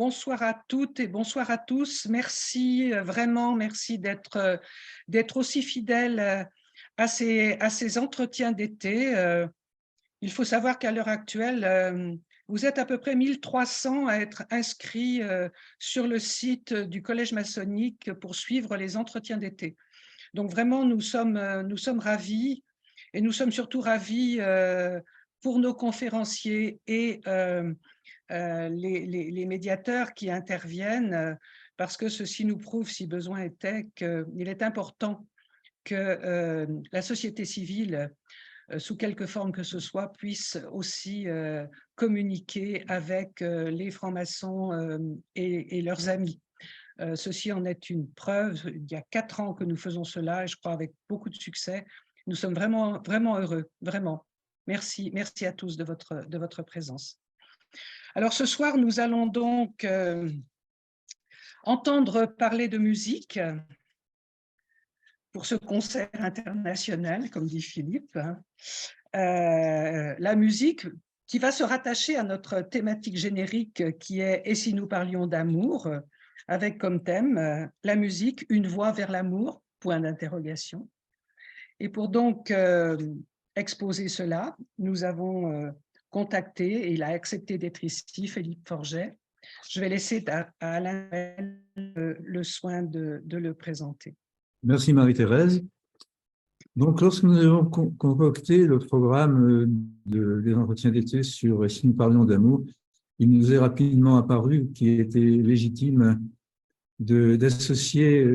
bonsoir à toutes et bonsoir à tous. Merci, vraiment, merci d'être aussi fidèles à ces entretiens d'été. Il faut savoir qu'à l'heure actuelle, vous êtes à peu près 1300 à être inscrits sur le site du Collège maçonnique pour suivre les entretiens d'été. Donc vraiment, nous sommes ravis et nous sommes surtout ravis pour nos conférenciers et les médiateurs qui interviennent, parce que ceci nous prouve, si besoin était, qu'il est important que la société civile, sous quelque forme que ce soit, puisse aussi communiquer avec les francs-maçons et leurs amis. Ceci en est une preuve. Il y a 4 ans que nous faisons cela et je crois avec beaucoup de succès. Nous sommes vraiment, vraiment heureux, vraiment. Merci, merci à tous de votre présence. Alors ce soir, nous allons donc entendre parler de musique pour ce concert international, comme dit Philippe. La musique qui va se rattacher à notre thématique générique qui est « Et si nous parlions d'amour ?» avec comme thème la musique, une voie vers l'amour, point d'interrogation. Et pour donc exposer cela, nous avons contacté, et il a accepté d'être ici, Philippe Forget. Je vais laisser à Alain le soin de le présenter. Merci Marie-Thérèse. Donc, lorsque nous avons concocté le programme des entretiens d'été sur « Et si nous parlions d'amour », il nous est rapidement apparu qu'il était légitime d'associer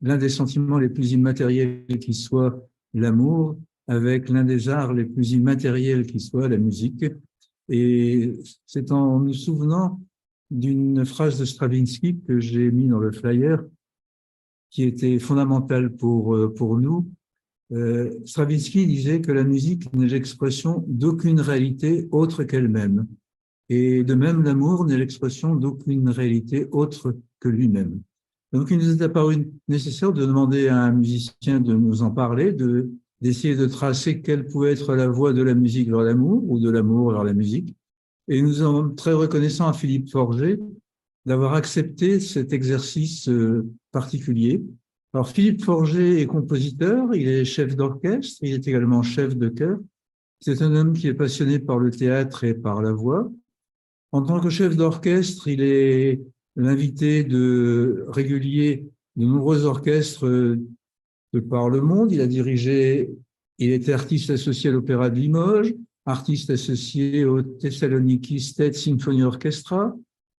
l'un des sentiments les plus immatériels qui soit l'amour avec l'un des arts les plus immatériels qui soit la musique. Et c'est en nous souvenant d'une phrase de Stravinsky que j'ai mis dans le flyer qui était fondamentale pour nous. Stravinsky disait que la musique n'est l'expression d'aucune réalité autre qu'elle-même. Et de même, l'amour n'est l'expression d'aucune réalité autre que lui-même. Donc, il nous est apparu nécessaire de demander à un musicien de nous en parler, d'essayer de tracer quelle pouvait être la voie de la musique vers l'amour ou de l'amour vers la musique. Et nous sommes très reconnaissants à Philippe Forget d'avoir accepté cet exercice particulier. Alors, Philippe Forget est compositeur, il est chef d'orchestre, il est également chef de chœur. C'est un homme qui est passionné par le théâtre et par la voix. En tant que chef d'orchestre, il est l'invité régulier de nombreux orchestres de par le monde. Il était artiste associé à l'Opéra de Limoges, artiste associé au Thessaloniki State Symphony Orchestra,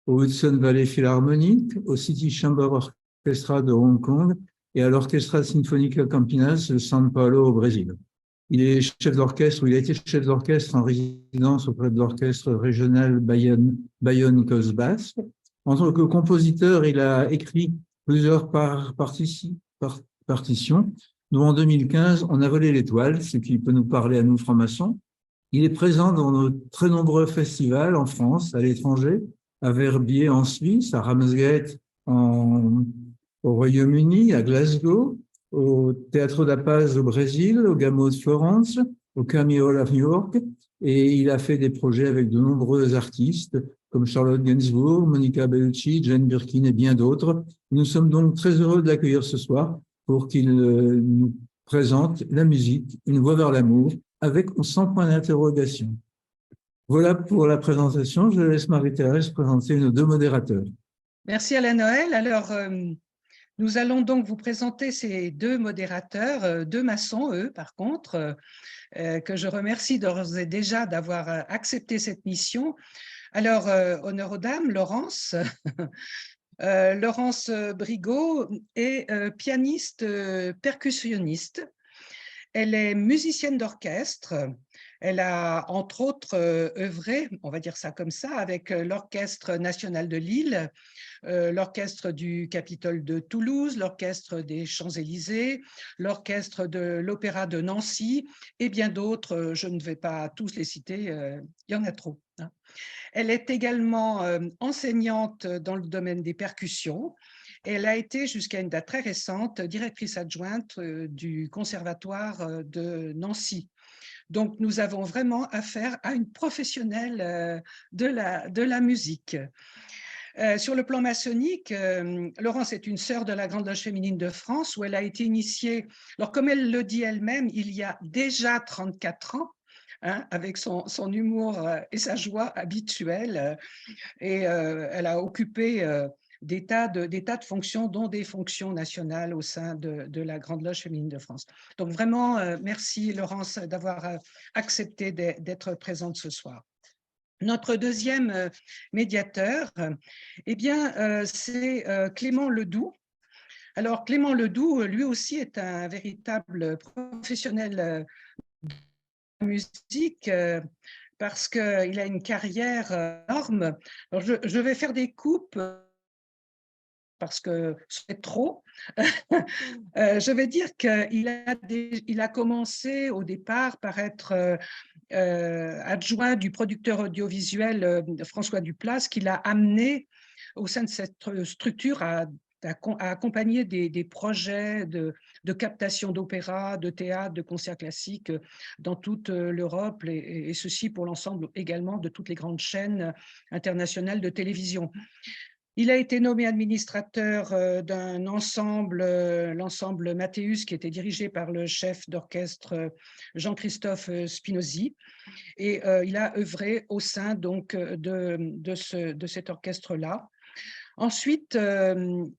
au Hudson Valley Philharmonic, au City Chamber Orchestra de Hong Kong et à l'Orchestra Sinfónica Campinas de São Paulo au Brésil. Il est chef d'orchestre, ou il a été chef d'orchestre en résidence auprès de l'orchestre régional Bayonne-Côte Basque. En tant que compositeur, il a écrit plusieurs partitions, dont en 2015, On a volé l'étoile, ce qui peut nous parler à nous francs-maçons. Il est présent dans de très nombreux festivals en France, à l'étranger, à Verbier en Suisse, à Ramsgate au Royaume-Uni, à Glasgow, au Théâtre da Paz au Brésil, au Gamo de Florence, au Cameo of New York, et il a fait des projets avec de nombreux artistes comme Charlotte Gainsbourg, Monica Bellucci, Jane Birkin et bien d'autres. Nous sommes donc très heureux de l'accueillir ce soir pour qu'il nous présente la musique, une voie vers l'amour, avec 100 points d'interrogation. Voilà pour la présentation. Je laisse Marie-Thérèse présenter nos 2 modérateurs. Merci Alain Noël. Alors, nous allons donc vous présenter ces 2 modérateurs, 2 maçons, eux, par contre, que je remercie d'ores et déjà d'avoir accepté cette mission. Alors, honneur aux dames, Laurence. Laurence Brigaud est pianiste percussionniste. Elle est musicienne d'orchestre. Elle a, entre autres, œuvré, on va dire ça comme ça, avec l'Orchestre national de Lille, l'Orchestre du Capitole de Toulouse, l'Orchestre des Champs-Élysées, l'Orchestre de l'Opéra de Nancy et bien d'autres. Je ne vais pas tous les citer, il y en a trop. Hein. Elle est également enseignante dans le domaine des percussions. Elle a été, jusqu'à une date très récente, directrice adjointe du Conservatoire de Nancy. Donc, nous avons vraiment affaire à une professionnelle de la musique. Sur le plan maçonnique, Laurence est une sœur de la Grande Loge féminine de France, où elle a été initiée, alors comme elle le dit elle-même, il y a déjà 34 ans, hein, avec son humour et sa joie habituelle. Et elle a occupé des tas de fonctions, dont des fonctions nationales au sein de la Grande Loge féminine de France. Donc vraiment, merci Laurence d'avoir accepté d'être présente ce soir. Notre deuxième médiateur, eh bien, c'est Clément Ledoux. Alors, Clément Ledoux, lui aussi, est un véritable professionnel de la musique parce qu'il a une carrière énorme. Alors, je vais faire des coupes parce que c'est trop. Je vais dire qu'il a commencé au départ par être adjoint du producteur audiovisuel François Duplass, qui l'a amené au sein de cette structure à accompagner des projets de captation d'opéra, de théâtre, de concerts classiques dans toute l'Europe, et ceci pour l'ensemble également de toutes les grandes chaînes internationales de télévision. Il a été nommé administrateur d'un ensemble, l'ensemble Mathéus, qui était dirigé par le chef d'orchestre Jean-Christophe Spinozzi. Et il a œuvré au sein donc de cet orchestre-là. Ensuite,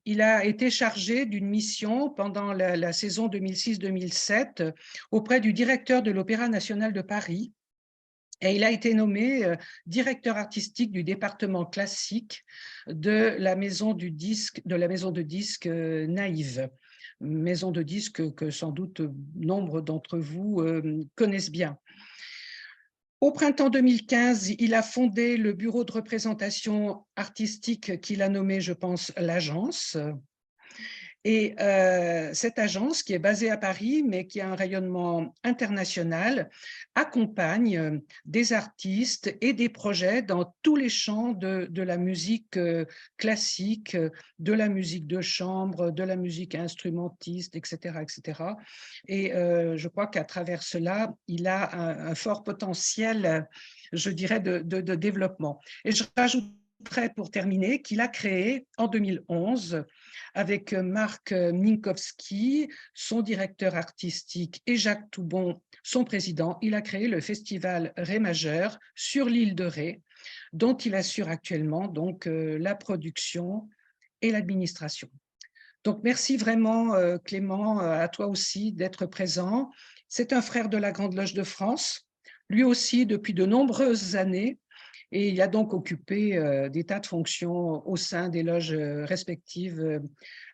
il a été chargé d'une mission pendant la saison 2006-2007 auprès du directeur de l'Opéra national de Paris. Et il a été nommé directeur artistique du département classique de la maison de disques Naïve, maison de disques que sans doute nombre d'entre vous connaissent bien. Au printemps 2015, il a fondé le bureau de représentation artistique qu'il a nommé, je pense, l'Agence. Et cette agence, qui est basée à Paris, mais qui a un rayonnement international, accompagne des artistes et des projets dans tous les champs de la musique classique, de la musique de chambre, de la musique instrumentiste, etc. etc. Et je crois qu'à travers cela, il a un fort potentiel, je dirais, de développement. Et je rajouterais pour terminer qu'il a créé en 2011 avec Marc Minkowski, son directeur artistique, et Jacques Toubon, son président, il a créé le festival Ré majeur sur l'île de Ré, dont il assure actuellement donc la production et l'administration. Donc merci vraiment Clément, à toi aussi d'être présent. C'est un frère de la Grande Loge de France, lui aussi depuis de nombreuses années. Et il a donc occupé des tas de fonctions au sein des loges respectives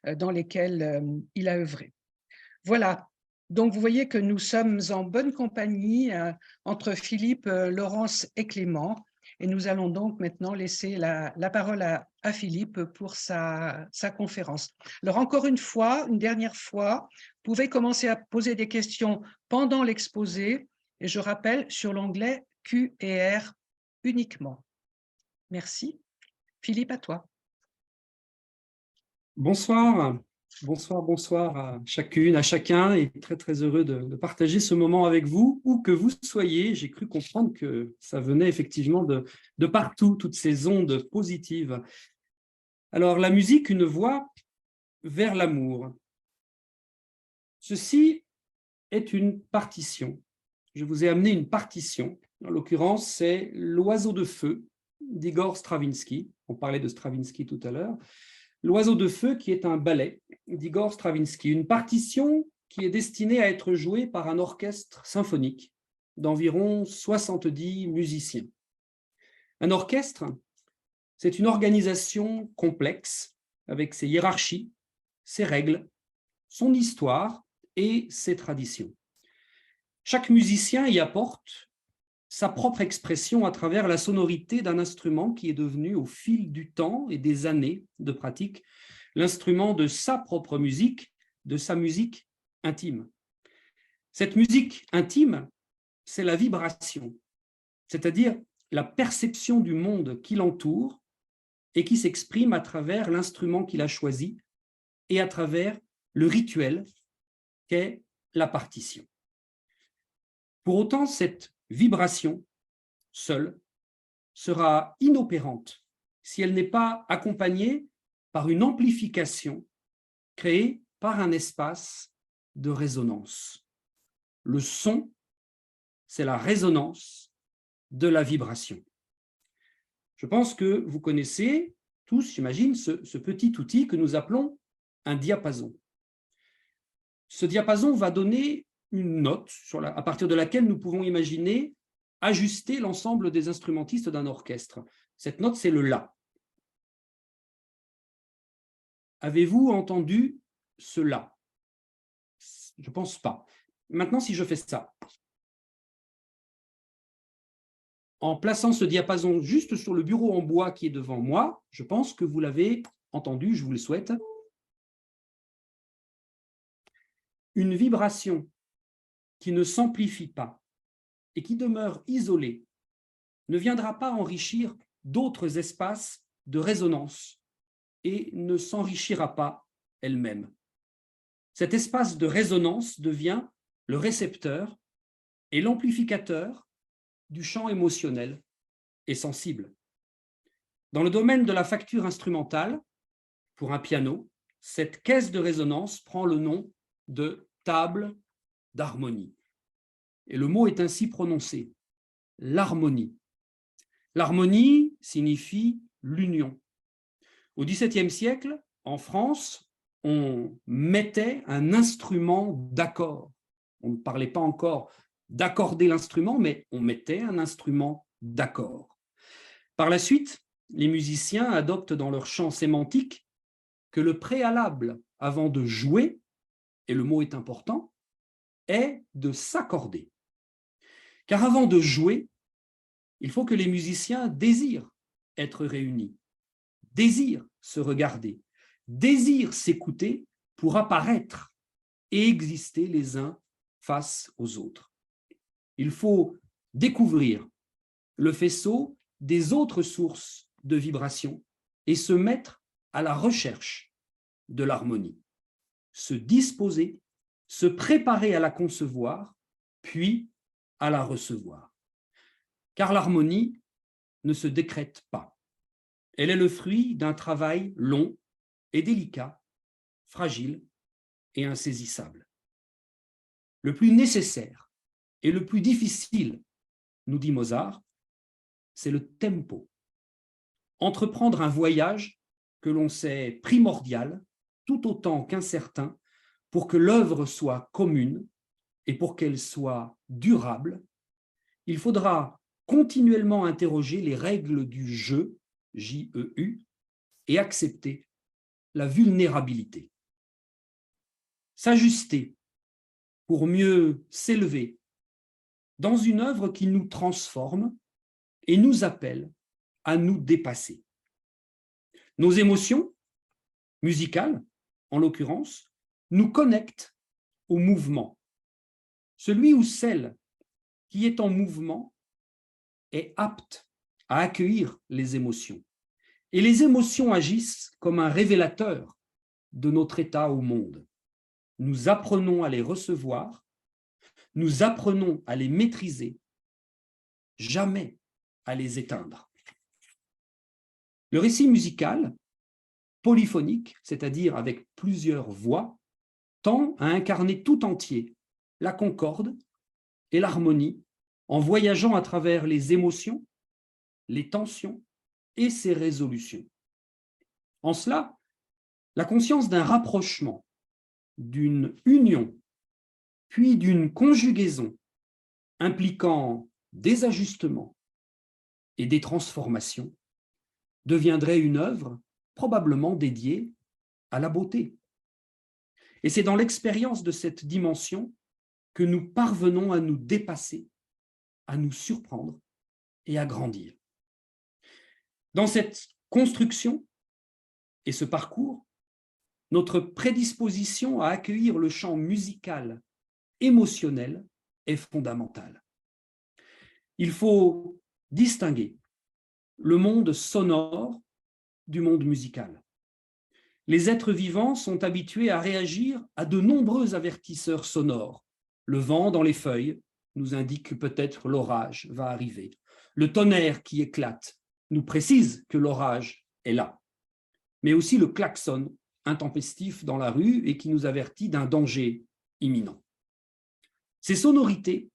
dans lesquelles il a œuvré. Voilà, donc vous voyez que nous sommes en bonne compagnie entre Philippe, Laurence et Clément. Et nous allons donc maintenant laisser la parole à Philippe pour sa conférence. Alors encore une dernière fois, vous pouvez commencer à poser des questions pendant l'exposé. Et je rappelle, sur l'onglet Q et R uniquement. Merci. Philippe, à toi. Bonsoir, bonsoir à chacune, à chacun, et très très heureux de partager ce moment avec vous, où que vous soyez. J'ai cru comprendre que ça venait effectivement de partout, toutes ces ondes positives. Alors, la musique, une voie vers l'amour. Ceci est une partition. Je vous ai amené une partition. En l'occurrence, c'est L'Oiseau de feu d'Igor Stravinsky. On parlait de Stravinsky tout à l'heure. L'Oiseau de feu, qui est un ballet d'Igor Stravinsky, une partition qui est destinée à être jouée par un orchestre symphonique d'environ 70 musiciens. Un orchestre, c'est une organisation complexe avec ses hiérarchies, ses règles, son histoire et ses traditions. Chaque musicien y apporte sa propre expression à travers la sonorité d'un instrument qui est devenu, au fil du temps et des années de pratique, l'instrument de sa propre musique, de sa musique intime. Cette musique intime, c'est la vibration, c'est-à-dire la perception du monde qui l'entoure et qui s'exprime à travers l'instrument qu'il a choisi et à travers le rituel qu'est la partition. Pour autant, cette vibration seule sera inopérante si elle n'est pas accompagnée par une amplification créée par un espace de résonance. Le son, c'est la résonance de la vibration. Je pense que vous connaissez tous, j'imagine, ce petit outil que nous appelons un diapason. Ce diapason va donner une note à partir de laquelle nous pouvons imaginer ajuster l'ensemble des instrumentistes d'un orchestre. Cette note, c'est le La. Avez-vous entendu ce La? Je ne pense pas. Maintenant, si je fais ça, en plaçant ce diapason juste sur le bureau en bois qui est devant moi, je pense que vous l'avez entendu, je vous le souhaite. Une vibration qui ne s'amplifie pas et qui demeure isolée ne viendra pas enrichir d'autres espaces de résonance et ne s'enrichira pas elle-même. Cet espace de résonance devient le récepteur et l'amplificateur du champ émotionnel et sensible. Dans le domaine de la facture instrumentale, pour un piano, cette caisse de résonance prend le nom de table d'harmonie. Et le mot est ainsi prononcé, l'harmonie. L'harmonie signifie l'union. Au XVIIe siècle, en France, on mettait un instrument d'accord. On ne parlait pas encore d'accorder l'instrument, mais on mettait un instrument d'accord. Par la suite, les musiciens adoptent dans leur champ sémantique que le préalable avant de jouer, et le mot est important, est de s'accorder. Car avant de jouer, il faut que les musiciens désirent être réunis, désirent se regarder, désirent s'écouter pour apparaître et exister les uns face aux autres. Il faut découvrir le faisceau des autres sources de vibrations et se mettre à la recherche de l'harmonie, se disposer, se préparer à la concevoir, puis à la recevoir. Car l'harmonie ne se décrète pas. Elle est le fruit d'un travail long et délicat, fragile et insaisissable. Le plus nécessaire et le plus difficile, nous dit Mozart, c'est le tempo. Entreprendre un voyage que l'on sait primordial, tout autant qu'incertain, pour que l'œuvre soit commune et pour qu'elle soit durable, il faudra continuellement interroger les règles du jeu, J-E-U, et accepter la vulnérabilité. S'ajuster pour mieux s'élever dans une œuvre qui nous transforme et nous appelle à nous dépasser. Nos émotions, musicales en l'occurrence, nous connectent au mouvement. Celui ou celle qui est en mouvement est apte à accueillir les émotions. Et les émotions agissent comme un révélateur de notre état au monde. Nous apprenons à les recevoir, nous apprenons à les maîtriser, jamais à les éteindre. Le récit musical, polyphonique, c'est-à-dire avec plusieurs voix, tend à incarner tout entier la concorde et l'harmonie en voyageant à travers les émotions, les tensions et ses résolutions. En cela, la conscience d'un rapprochement, d'une union, puis d'une conjugaison impliquant des ajustements et des transformations deviendrait une œuvre probablement dédiée à la beauté. Et c'est dans l'expérience de cette dimension que nous parvenons à nous dépasser, à nous surprendre et à grandir. Dans cette construction et ce parcours, notre prédisposition à accueillir le champ musical, émotionnel est fondamentale. Il faut distinguer le monde sonore du monde musical. Les êtres vivants sont habitués à réagir à de nombreux avertisseurs sonores. Le vent dans les feuilles nous indique que peut-être l'orage va arriver. Le tonnerre qui éclate nous précise que l'orage est là, mais aussi le klaxon intempestif dans la rue et qui nous avertit d'un danger imminent. Ces sonorités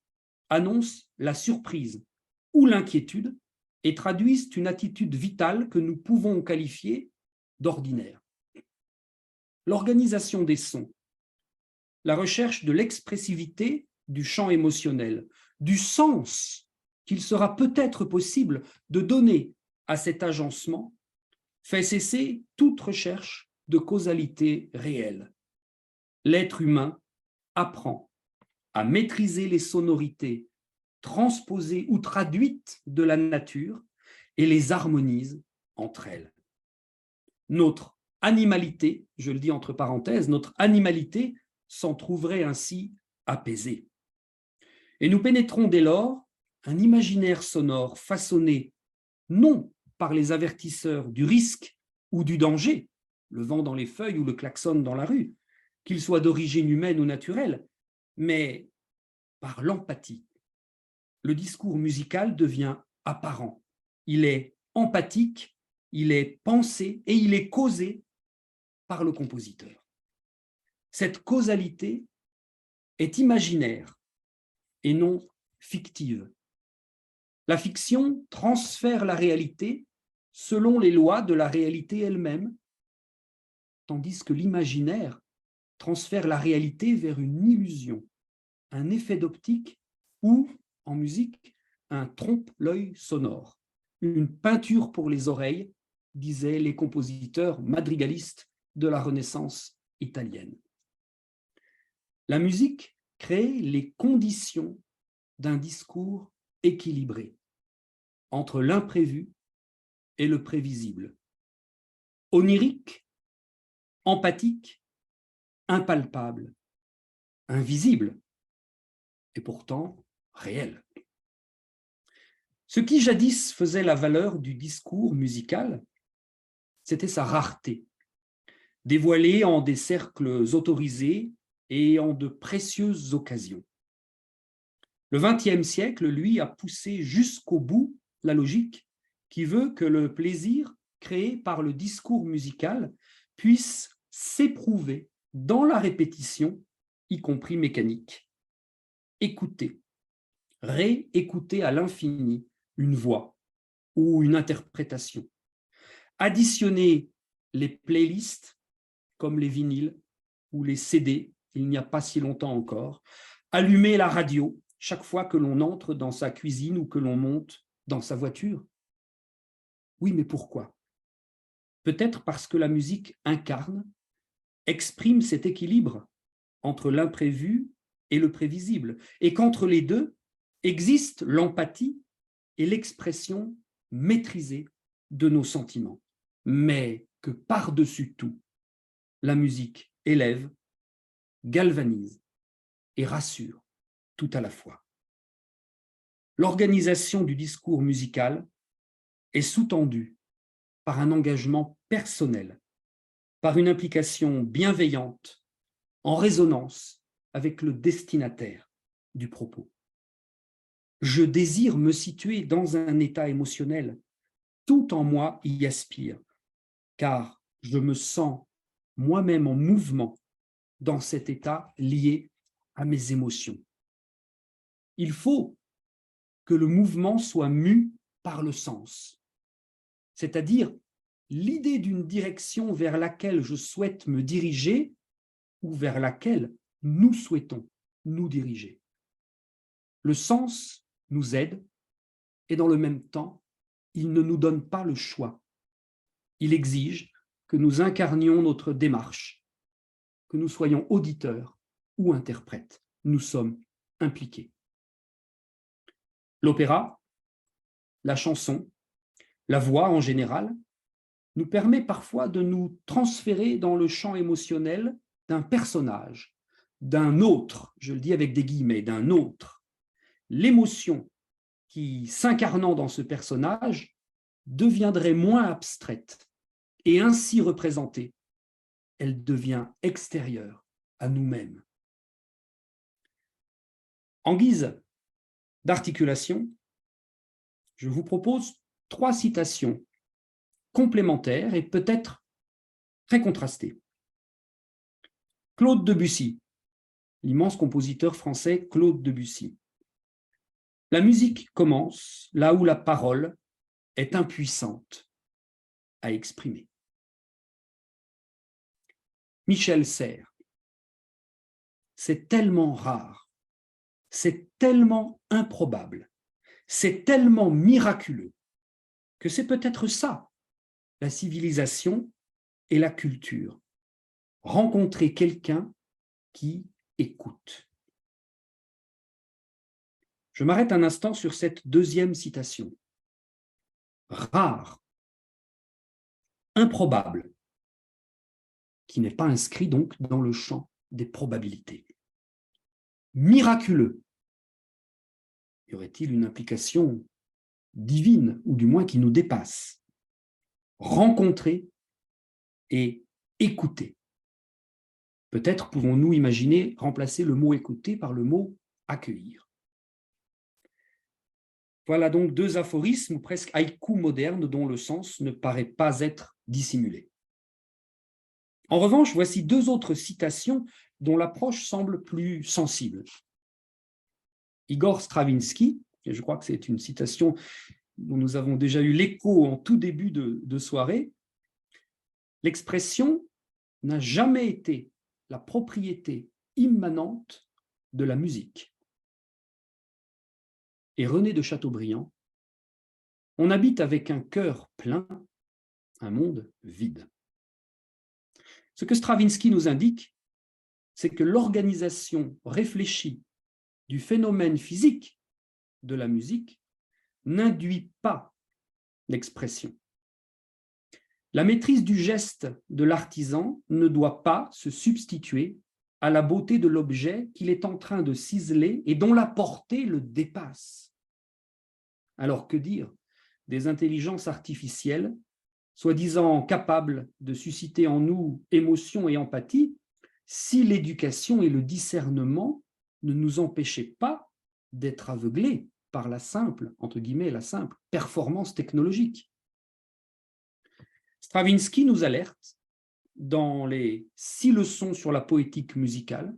annoncent la surprise ou l'inquiétude et traduisent une attitude vitale que nous pouvons qualifier d'ordinaire. L'organisation des sons, la recherche de l'expressivité du champ émotionnel, du sens qu'il sera peut-être possible de donner à cet agencement, fait cesser toute recherche de causalité réelle. L'être humain apprend à maîtriser les sonorités transposées ou traduites de la nature et les harmonise entre elles. Notre animalité, je le dis entre parenthèses, notre animalité s'en trouverait ainsi apaisée. Et nous pénétrons dès lors un imaginaire sonore façonné non par les avertisseurs du risque ou du danger, le vent dans les feuilles ou le klaxon dans la rue, qu'il soit d'origine humaine ou naturelle, mais par l'empathie. Le discours musical devient apparent. Il est empathique, il est pensé et il est causé par le compositeur. Cette causalité est imaginaire et non fictive. La fiction transfère la réalité selon les lois de la réalité elle-même, tandis que l'imaginaire transfère la réalité vers une illusion, un effet d'optique ou, en musique, un trompe-l'œil sonore, une peinture pour les oreilles, disaient les compositeurs madrigalistes de la Renaissance italienne. La musique crée les conditions d'un discours équilibré entre l'imprévu et le prévisible, onirique, empathique, impalpable, invisible et pourtant réel. Ce qui jadis faisait la valeur du discours musical, c'était sa rareté, dévoilée en des cercles autorisés et en de précieuses occasions. Le XXe siècle, lui, a poussé jusqu'au bout la logique qui veut que le plaisir créé par le discours musical puisse s'éprouver dans la répétition, y compris mécanique. Écouter, réécouter à l'infini une voix ou une interprétation. Additionner les playlists comme les vinyles ou les CD, il n'y a pas si longtemps encore. Allumer la radio chaque fois que l'on entre dans sa cuisine ou que l'on monte dans sa voiture. Oui, mais pourquoi? Peut-être parce que la musique incarne, exprime cet équilibre entre l'imprévu et le prévisible, et qu'entre les deux existe l'empathie et l'expression maîtrisée de nos sentiments, mais que par-dessus tout, la musique élève, galvanise et rassure tout à la fois. L'organisation du discours musical est sous-tendue par un engagement personnel, par une implication bienveillante, en résonance avec le destinataire du propos. Je désire me situer dans un état émotionnel, tout en moi y aspire, car je me sens moi-même en mouvement dans cet état lié à mes émotions. Il faut que le mouvement soit mu par le sens, c'est-à-dire l'idée d'une direction vers laquelle je souhaite me diriger ou vers laquelle nous souhaitons nous diriger. Le sens nous aide et dans le même temps, il ne nous donne pas le choix. Il exige que nous incarnions notre démarche, que nous soyons auditeurs ou interprètes. Nous sommes impliqués. L'opéra, la chanson, la voix en général, nous permet parfois de nous transférer dans le champ émotionnel d'un personnage, d'un autre, je le dis avec des guillemets, d'un autre. L'émotion qui, s'incarnant dans ce personnage, deviendrait moins abstraite et ainsi représentée, elle devient extérieure à nous-mêmes. En guise d'articulation, je vous propose 3 citations complémentaires et peut-être très contrastées. Claude Debussy, l'immense compositeur français Claude Debussy. La musique commence là où la parole est impuissante à exprimer. Michel Serres. C'est tellement rare, c'est tellement improbable, c'est tellement miraculeux que c'est peut-être ça, la civilisation et la culture. Rencontrer quelqu'un qui écoute. Je m'arrête un instant sur cette deuxième citation. Rare, improbable, qui n'est pas inscrit donc dans le champ des probabilités. Miraculeux. Y aurait-il une implication divine, ou du moins qui nous dépasse? Rencontrer et écouter. Peut-être pouvons-nous imaginer remplacer le mot écouter par le mot accueillir. Voilà donc 2 aphorismes, presque haïkus modernes, dont le sens ne paraît pas être dissimulé. En revanche, voici 2 autres citations dont l'approche semble plus sensible. Igor Stravinsky, et je crois que c'est une citation dont nous avons déjà eu l'écho en tout début de soirée, l'expression n'a jamais été la propriété immanente de la musique. Et René de Chateaubriand, on habite avec un cœur plein, un monde vide. Ce que Stravinsky nous indique, c'est que l'organisation réfléchie du phénomène physique de la musique n'induit pas l'expression. La maîtrise du geste de l'artisan ne doit pas se substituer à la beauté de l'objet qu'il est en train de ciseler et dont la portée le dépasse. Alors que dire des intelligences artificielles, soi-disant capables de susciter en nous émotion et empathie, si l'éducation et le discernement ne nous empêchaient pas d'être aveuglés par la simple, entre guillemets, la simple performance technologique. Stravinsky nous alerte dans les 6 leçons sur la poétique musicale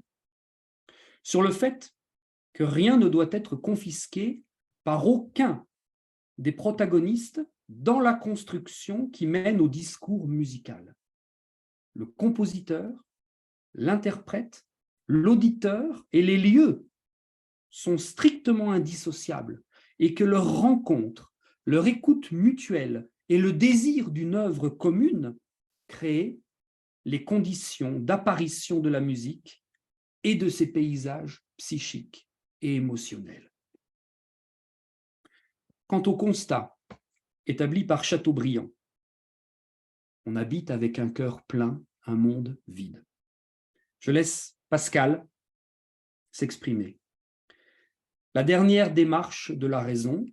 sur le fait que rien ne doit être confisqué par aucun des protagonistes dans la construction qui mène au discours musical. Le compositeur, l'interprète, l'auditeur et les lieux sont strictement indissociables et que leur rencontre, leur écoute mutuelle et le désir d'une œuvre commune créent les conditions d'apparition de la musique et de ses paysages psychiques et émotionnels. Quant au constat établi par Chateaubriand, on habite avec un cœur plein, un monde vide. Je laisse Pascal s'exprimer. La dernière démarche de la raison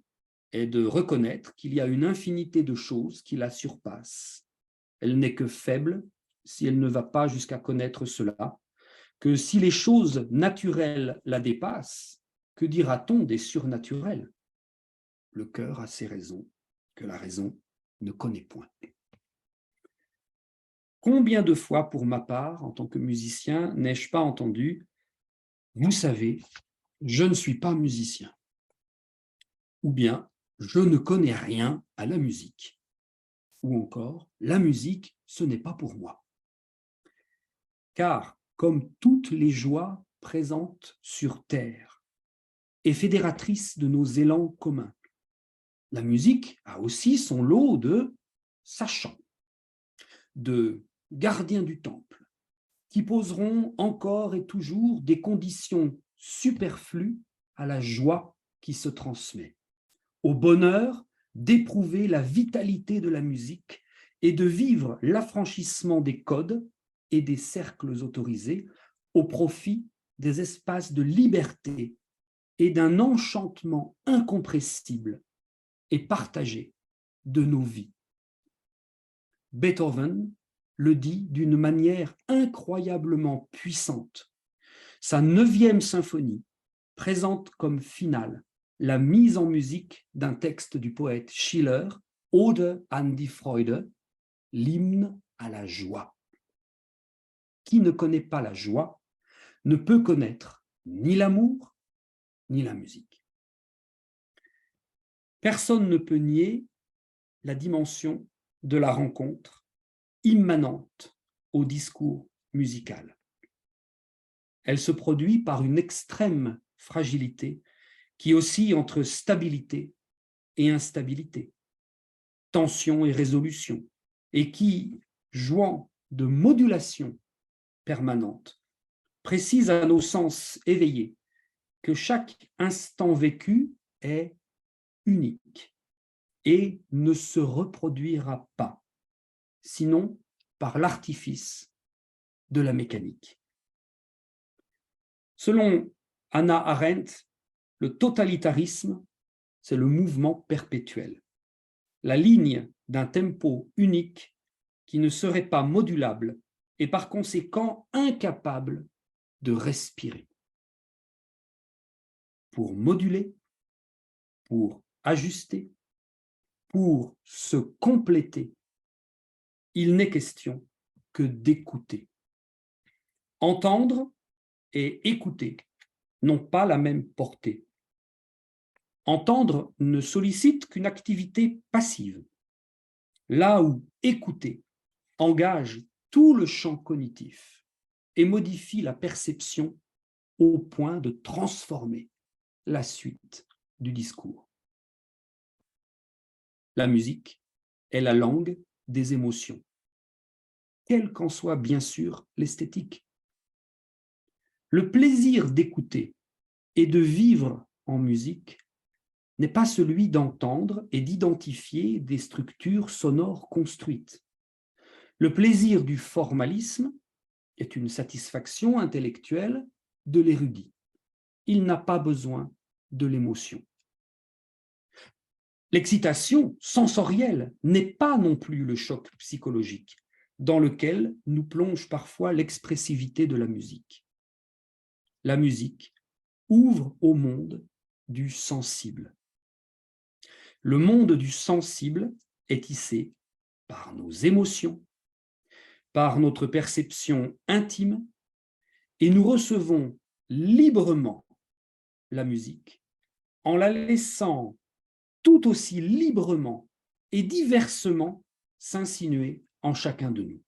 est de reconnaître qu'il y a une infinité de choses qui la surpassent. Elle n'est que faible si elle ne va pas jusqu'à connaître cela, que si les choses naturelles la dépassent, que dira-t-on des surnaturels? Le cœur a ses raisons que la raison ne connaît point. Combien de fois, pour ma part, en tant que musicien, n'ai-je pas entendu « Vous savez, je ne suis pas musicien » ou bien « Je ne connais rien à la musique » ou encore « La musique, ce n'est pas pour moi ». Car, comme toutes les joies présentes sur terre et fédératrices de nos élans communs, la musique a aussi son lot de sachants, de gardiens du temple, qui poseront encore et toujours des conditions superflues à la joie qui se transmet, au bonheur d'éprouver la vitalité de la musique et de vivre l'affranchissement des codes et des cercles autorisés au profit des espaces de liberté et d'un enchantement incompressible et partagé de nos vies. Beethoven le dit d'une manière incroyablement puissante. Sa 9e symphonie présente comme finale la mise en musique d'un texte du poète Schiller Ode an die Freude, l'hymne à la joie. Qui ne connaît pas la joie ne peut connaître ni l'amour ni la musique. Personne ne peut nier la dimension de la rencontre immanente au discours musical. Elle se produit par une extrême fragilité qui oscille entre stabilité et instabilité, tension et résolution, et qui, jouant de modulation permanente, précise à nos sens éveillés que chaque instant vécu est unique et ne se reproduira pas, sinon par l'artifice de la mécanique. Selon Hannah Arendt, le totalitarisme, c'est le mouvement perpétuel, la ligne d'un tempo unique qui ne serait pas modulable et par conséquent incapable de respirer. Pour moduler, pour ajuster, pour se compléter, il n'est question que d'écouter. Entendre et écouter n'ont pas la même portée. Entendre ne sollicite qu'une activité passive, là où écouter engage tout le champ cognitif et modifie la perception au point de transformer la suite du discours. La musique est la langue des émotions, quelle qu'en soit bien sûr l'esthétique. Le plaisir d'écouter et de vivre en musique n'est pas celui d'entendre et d'identifier des structures sonores construites. Le plaisir du formalisme est une satisfaction intellectuelle de l'érudit. Il n'a pas besoin de l'émotion. L'excitation sensorielle n'est pas non plus le choc psychologique dans lequel nous plonge parfois l'expressivité de la musique. La musique ouvre au monde du sensible. Le monde du sensible est tissé par nos émotions, par notre perception intime, et nous recevons librement la musique en la laissant tout aussi librement et diversement s'insinuer en chacun de nous.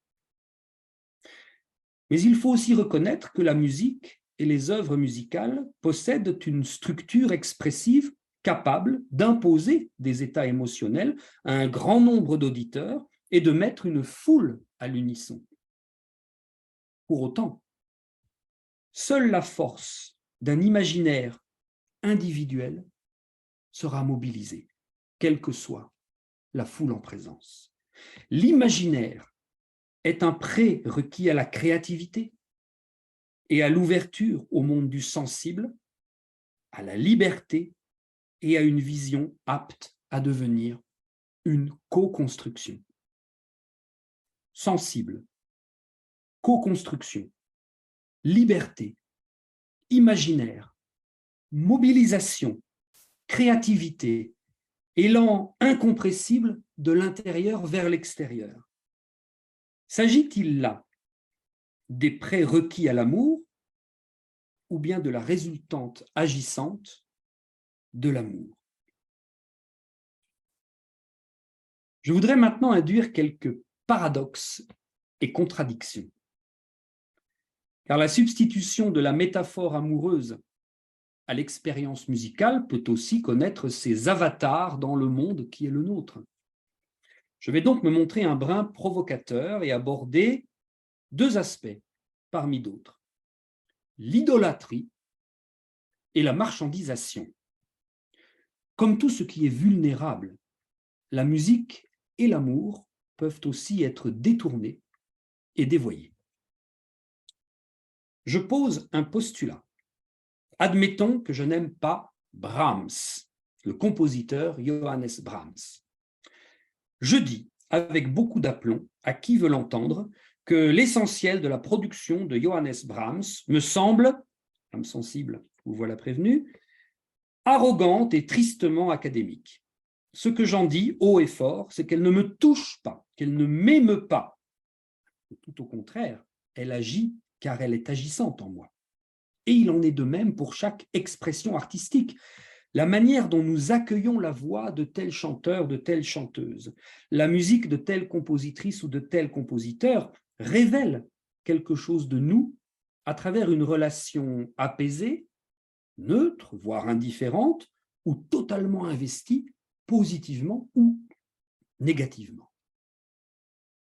Mais il faut aussi reconnaître que la musique et les œuvres musicales possèdent une structure expressive capable d'imposer des états émotionnels à un grand nombre d'auditeurs et de mettre une foule à l'unisson. Pour autant, seule la force d'un imaginaire individuel sera mobilisée, quelle que soit la foule en présence. L'imaginaire est un prérequis à la créativité et à l'ouverture au monde du sensible, à la liberté et à une vision apte à devenir une co-construction. Sensible, co-construction, liberté, imaginaire, mobilisation, créativité, élan incompressible de l'intérieur vers l'extérieur. S'agit-il là des prérequis à l'amour ou bien de la résultante agissante de l'amour? Je voudrais maintenant induire quelques paradoxes et contradictions. Car la substitution de la métaphore amoureuse à l'expérience musicale peut aussi connaître ses avatars dans le monde qui est le nôtre. Je vais donc me montrer un brin provocateur et aborder deux aspects parmi d'autres: l'idolâtrie et la marchandisation. Comme tout ce qui est vulnérable, la musique et l'amour peuvent aussi être détournés et dévoyés. Je pose un postulat. Admettons que je n'aime pas Brahms, le compositeur Johannes Brahms. Je dis, avec beaucoup d'aplomb, à qui veut l'entendre, que l'essentiel de la production de Johannes Brahms me semble, âme sensible, vous voilà prévenu, arrogante et tristement académique. Ce que j'en dis haut et fort, c'est qu'elle ne me touche pas, qu'elle ne m'émeut pas. Tout au contraire, elle agit car elle est agissante en moi. Et il en est de même pour chaque expression artistique. La manière dont nous accueillons la voix de tel chanteur, de telle chanteuse, la musique de telle compositrice ou de tel compositeur révèle quelque chose de nous à travers une relation apaisée, neutre, voire indifférente, ou totalement investie, positivement ou négativement.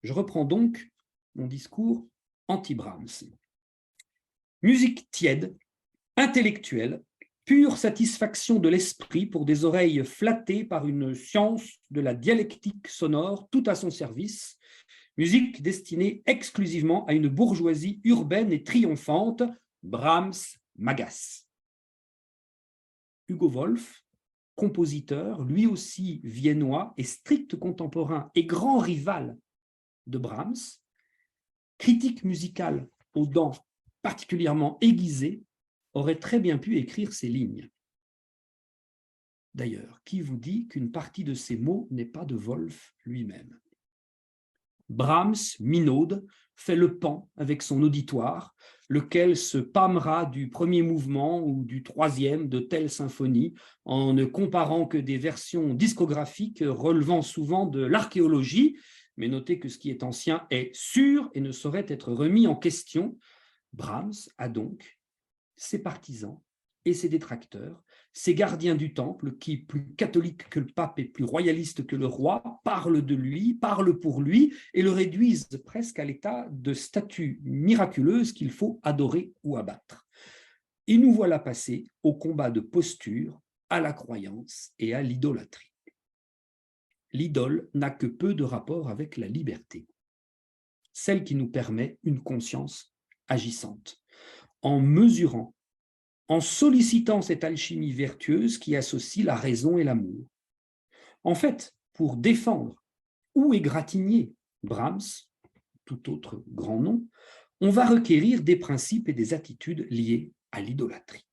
Je reprends donc mon discours anti-Brahms. Musique tiède, intellectuelle, pure satisfaction de l'esprit pour des oreilles flattées par une science de la dialectique sonore tout à son service, musique destinée exclusivement à une bourgeoisie urbaine et triomphante, Brahms m'agace. Hugo Wolf, compositeur, lui aussi viennois et strict contemporain et grand rival de Brahms, critique musicale aux dents particulièrement aiguisées, aurait très bien pu écrire ces lignes. D'ailleurs, qui vous dit qu'une partie de ces mots n'est pas de Wolf lui-même? Brahms minaude, fait le pan avec son auditoire, lequel se pâmera du premier mouvement ou du troisième de telle symphonie, en ne comparant que des versions discographiques relevant souvent de l'archéologie, mais notez que ce qui est ancien est sûr et ne saurait être remis en question. Brahms a donc ses partisans et ses détracteurs, ces gardiens du temple qui, plus catholiques que le pape et plus royalistes que le roi, parlent de lui, parlent pour lui et le réduisent presque à l'état de statue miraculeuse qu'il faut adorer ou abattre. Et nous voilà passés au combat de posture, à la croyance et à l'idolâtrie. L'idole n'a que peu de rapport avec la liberté, celle qui nous permet une conscience agissante, en mesurant, en sollicitant cette alchimie vertueuse qui associe la raison et l'amour. En fait, pour défendre ou égratigner Brahms, tout autre grand nom, on va requérir des principes et des attitudes liées à l'idolâtrie.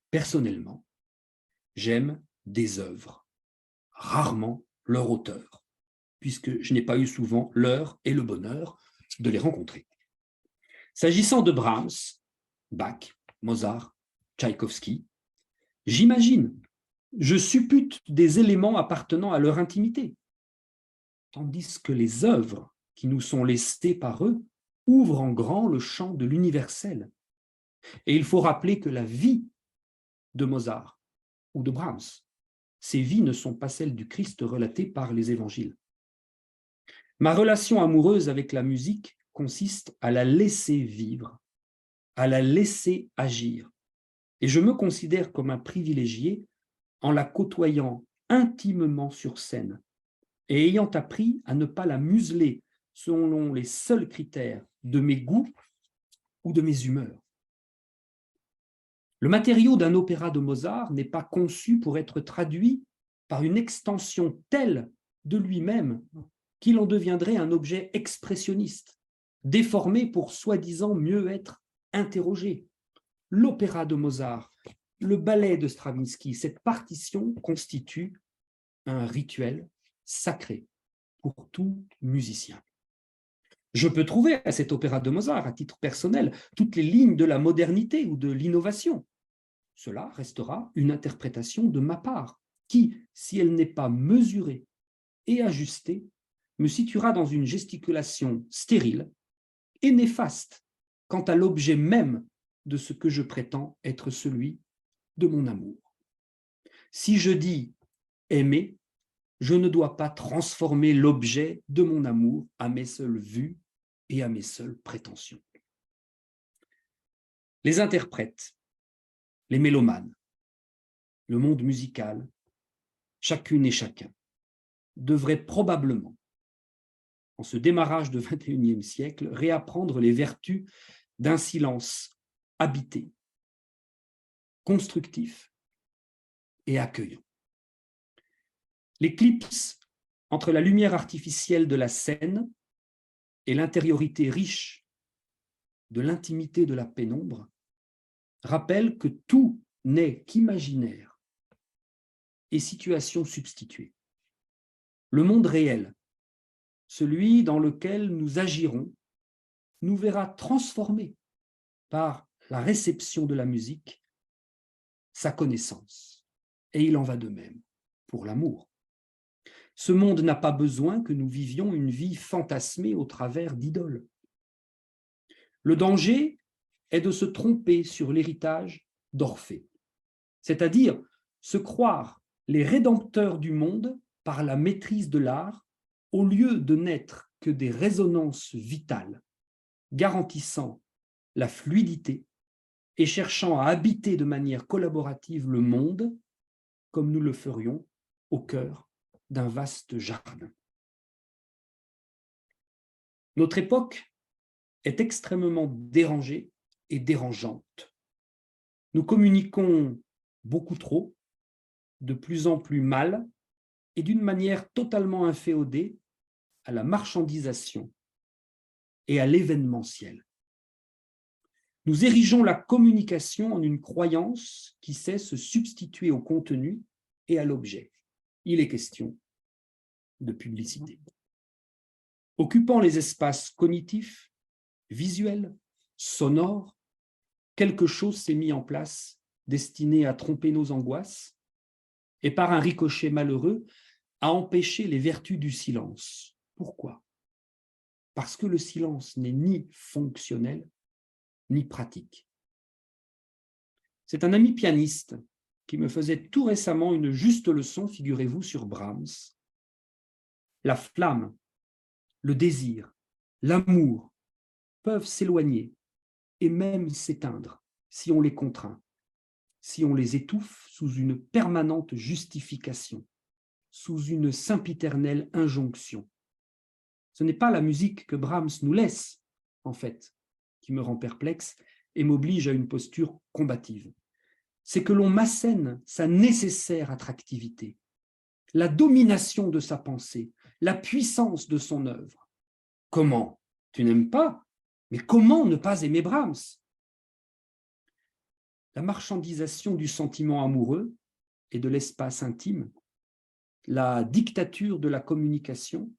Personnellement, j'aime des œuvres, rarement leur auteur, puisque je n'ai pas eu souvent l'heure et le bonheur de les rencontrer. S'agissant de Brahms, Bach, Mozart, Tchaïkovski, j'imagine, je suppute des éléments appartenant à leur intimité, tandis que les œuvres qui nous sont laissées par eux ouvrent en grand le champ de l'universel. Et il faut rappeler que la vie de Mozart ou de Brahms, ces vies ne sont pas celles du Christ relatées par les évangiles. Ma relation amoureuse avec la musique consiste à la laisser vivre, à la laisser agir. Et je me considère comme un privilégié en la côtoyant intimement sur scène et ayant appris à ne pas la museler selon les seuls critères de mes goûts ou de mes humeurs. Le matériau d'un opéra de Mozart n'est pas conçu pour être traduit par une extension telle de lui-même qu'il en deviendrait un objet expressionniste, déformé pour soi-disant mieux être interrogé. L'opéra de Mozart, le ballet de Stravinsky, cette partition constitue un rituel sacré pour tout musicien. Je peux trouver à cet opéra de Mozart, à titre personnel, toutes les lignes de la modernité ou de l'innovation. Cela restera une interprétation de ma part, qui, si elle n'est pas mesurée et ajustée, me situera dans une gesticulation stérile et néfaste quant à l'objet même de ce que je prétends être celui de mon amour. Si je dis aimer, je ne dois pas transformer l'objet de mon amour à mes seules vues et à mes seules prétentions. Les interprètes, les mélomanes, le monde musical, chacune et chacun, devraient probablement, en ce démarrage du XXIe siècle, réapprendre les vertus d'un silence habité, constructif et accueillant. L'éclipse entre la lumière artificielle de la scène et l'intériorité riche de l'intimité de la pénombre rappelle que tout n'est qu'imaginaire et situation substituée. Le monde réel, celui dans lequel nous agirons, nous verra transformer par la réception de la musique sa connaissance. Et il en va de même pour l'amour. Ce monde n'a pas besoin que nous vivions une vie fantasmée au travers d'idoles. Le danger est de se tromper sur l'héritage d'Orphée, c'est-à-dire se croire les rédempteurs du monde par la maîtrise de l'art, au lieu de n'être que des résonances vitales, garantissant la fluidité et cherchant à habiter de manière collaborative le monde, comme nous le ferions au cœur d'un vaste jardin. Notre époque est extrêmement dérangée et dérangeante. Nous communiquons beaucoup trop, de plus en plus mal et d'une manière totalement inféodée à la marchandisation et à l'événementiel. Nous érigeons la communication en une croyance qui sait se substituer au contenu et à l'objet. Il est question de publicité. Occupant les espaces cognitifs, visuels, sonores, quelque chose s'est mis en place destiné à tromper nos angoisses et par un ricochet malheureux à empêcher les vertus du silence. Pourquoi? Parce que le silence n'est ni fonctionnel ni pratique. C'est un ami pianiste qui me faisait tout récemment une juste leçon, figurez-vous, sur Brahms. La flamme, le désir, l'amour peuvent s'éloigner et même s'éteindre si on les contraint, si on les étouffe sous une permanente justification, sous une sempiternelle injonction. Ce n'est pas la musique que Brahms nous laisse, en fait, qui me rend perplexe et m'oblige à une posture combative. C'est que l'on m'assène sa nécessaire attractivité, la domination de sa pensée, la puissance de son œuvre. Comment? Tu n'aimes pas? Mais comment ne pas aimer Brahms? La marchandisation du sentiment amoureux et de l'espace intime, la dictature de la communication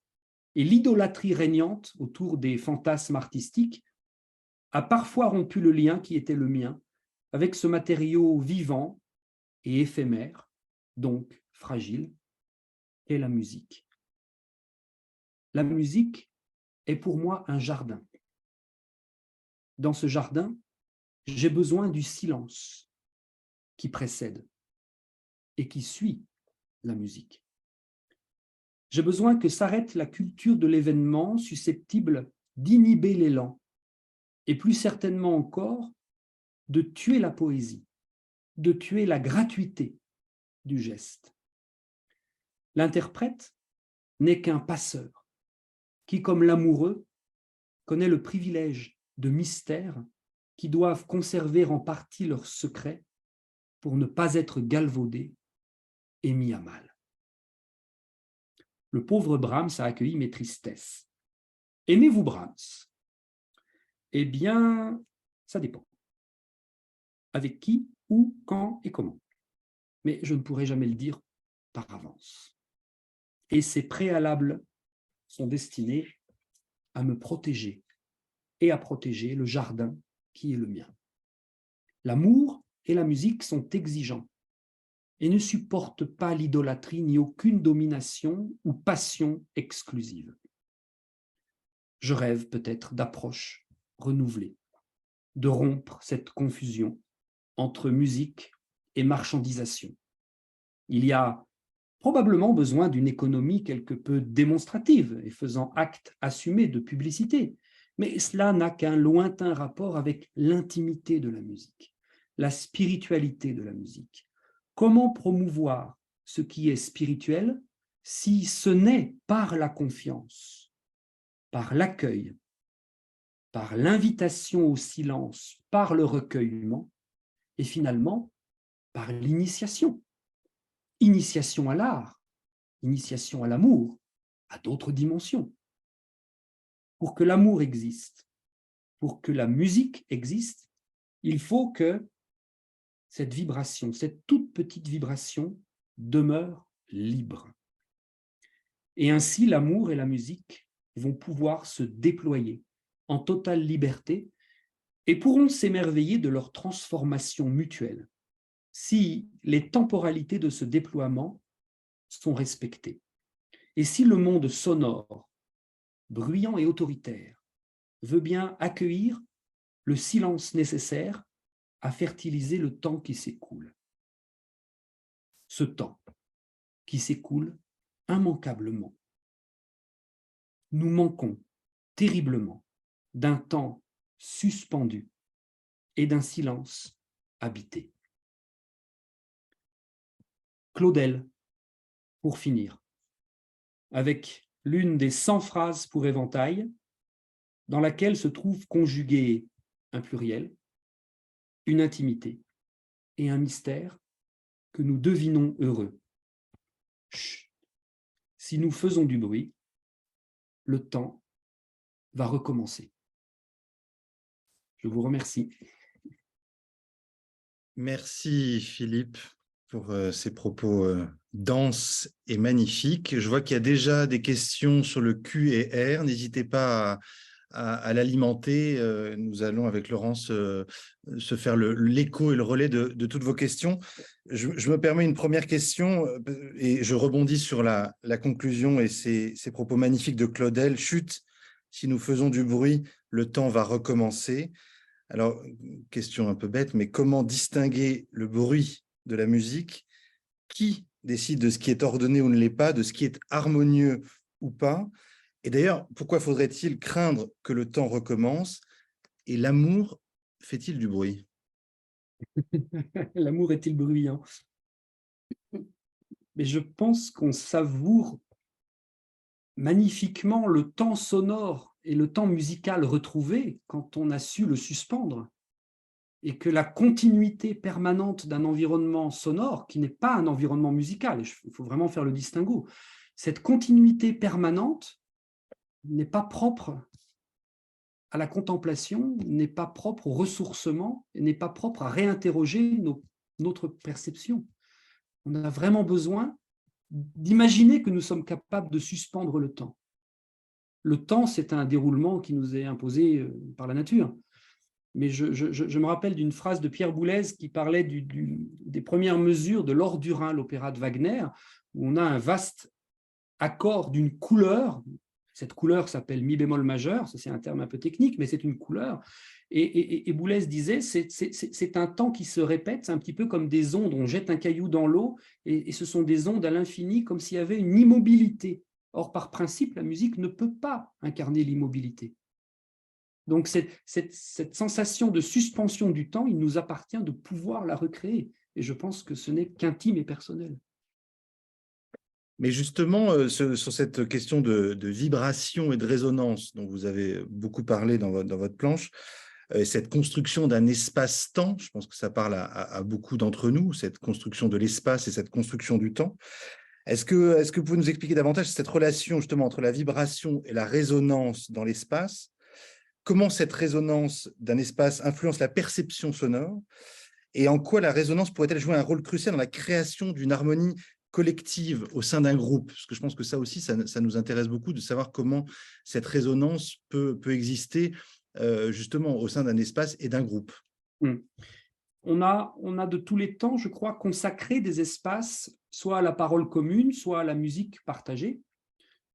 et l'idolâtrie régnante autour des fantasmes artistiques a parfois rompu le lien qui était le mien avec ce matériau vivant et éphémère, donc fragile, qu'est la musique. La musique est pour moi un jardin. Dans ce jardin, j'ai besoin du silence qui précède et qui suit la musique. J'ai besoin que s'arrête la culture de l'événement susceptible d'inhiber l'élan et plus certainement encore de tuer la poésie, de tuer la gratuité du geste. L'interprète n'est qu'un passeur qui, comme l'amoureux, connaît le privilège de mystères qui doivent conserver en partie leur secret pour ne pas être galvaudés et mis à mal. Le pauvre Brahms a accueilli mes tristesses. Aimez-vous Brahms? Eh bien, ça dépend. Avec qui, où, quand et comment. Mais je ne pourrai jamais le dire par avance. Et ces préalables sont destinés à me protéger et à protéger le jardin qui est le mien. L'amour et la musique sont exigeants et ne supportent pas l'idolâtrie ni aucune domination ou passion exclusive. Je rêve peut-être d'approches renouvelées, de rompre cette confusion entre musique et marchandisation. Il y a probablement besoin d'une économie quelque peu démonstrative et faisant acte assumé de publicité, mais cela n'a qu'un lointain rapport avec l'intimité de la musique, la spiritualité de la musique. Comment promouvoir ce qui est spirituel si ce n'est par la confiance, par l'accueil, par l'invitation au silence, par le recueillement et finalement par l'initiation. Initiation à l'art, initiation à l'amour, à d'autres dimensions. Pour que l'amour existe, pour que la musique existe, il faut que cette vibration, cette toute petite vibration, demeure libre. Et ainsi, l'amour et la musique vont pouvoir se déployer en totale liberté et pourront s'émerveiller de leur transformation mutuelle si les temporalités de ce déploiement sont respectées. Et si le monde sonore, bruyant et autoritaire, veut bien accueillir le silence nécessaire à fertiliser le temps qui s'écoule. Ce temps qui s'écoule immanquablement. Nous manquons terriblement d'un temps suspendu et d'un silence habité. Claudel, pour finir, avec l'une des 100 phrases pour éventail, dans laquelle se trouve conjugué un pluriel, une intimité et un mystère que nous devinons heureux. Chut. Si nous faisons du bruit, le temps va recommencer. Je vous remercie. Merci Philippe pour ces propos denses et magnifiques. Je vois qu'il y a déjà des questions sur le Q et R. N'hésitez pas à l'alimenter. Nous allons avec Laurence se faire l'écho et le relais de toutes vos questions. Je me permets une première question et je rebondis sur la conclusion et ces propos magnifiques de Claudel. Chut, si nous faisons du bruit, le temps va recommencer. Alors, question un peu bête, mais comment distinguer le bruit de la musique? Qui décide de ce qui est ordonné ou ne l'est pas, de ce qui est harmonieux ou pas? Et d'ailleurs, pourquoi faudrait-il craindre que le temps recommence? Et l'amour fait-il du bruit? L'amour est-il bruyant? Mais je pense qu'on savoure magnifiquement le temps sonore et le temps musical retrouvé quand on a su le suspendre, et que la continuité permanente d'un environnement sonore, qui n'est pas un environnement musical, il faut vraiment faire le distinguo, cette continuité permanente n'est pas propre à la contemplation, n'est pas propre au ressourcement, n'est pas propre à réinterroger notre perception. On a vraiment besoin d'imaginer que nous sommes capables de suspendre le temps. Le temps, c'est un déroulement qui nous est imposé par la nature. Mais je me rappelle d'une phrase de Pierre Boulez qui parlait des premières mesures de l'Or du Rhin, l'opéra de Wagner, où on a un vaste accord d'une couleur. Cette couleur s'appelle mi bémol majeur, ça c'est un terme un peu technique, mais c'est une couleur. Et Boulez disait, c'est un temps qui se répète, c'est un petit peu comme des ondes, on jette un caillou dans l'eau, et ce sont des ondes à l'infini, comme s'il y avait une immobilité. Or, par principe, la musique ne peut pas incarner l'immobilité. Donc, cette sensation de suspension du temps, il nous appartient de pouvoir la recréer. Et je pense que ce n'est qu'intime et personnel. Mais justement, sur cette question de vibration et de résonance dont vous avez beaucoup parlé dans votre planche, cette construction d'un espace-temps, je pense que ça parle à beaucoup d'entre nous, cette construction de l'espace et cette construction du temps. Est-ce que vous pouvez nous expliquer davantage cette relation justement entre la vibration et la résonance dans l'espace? Comment cette résonance d'un espace influence la perception sonore? Et en quoi la résonance pourrait-elle jouer un rôle crucial dans la création d'une harmonie collective au sein d'un groupe? Parce que je pense que ça aussi, ça nous intéresse beaucoup de savoir comment cette résonance peut exister justement au sein d'un espace et d'un groupe. On a de tous les temps, je crois, consacré des espaces, soit à la parole commune, soit à la musique partagée.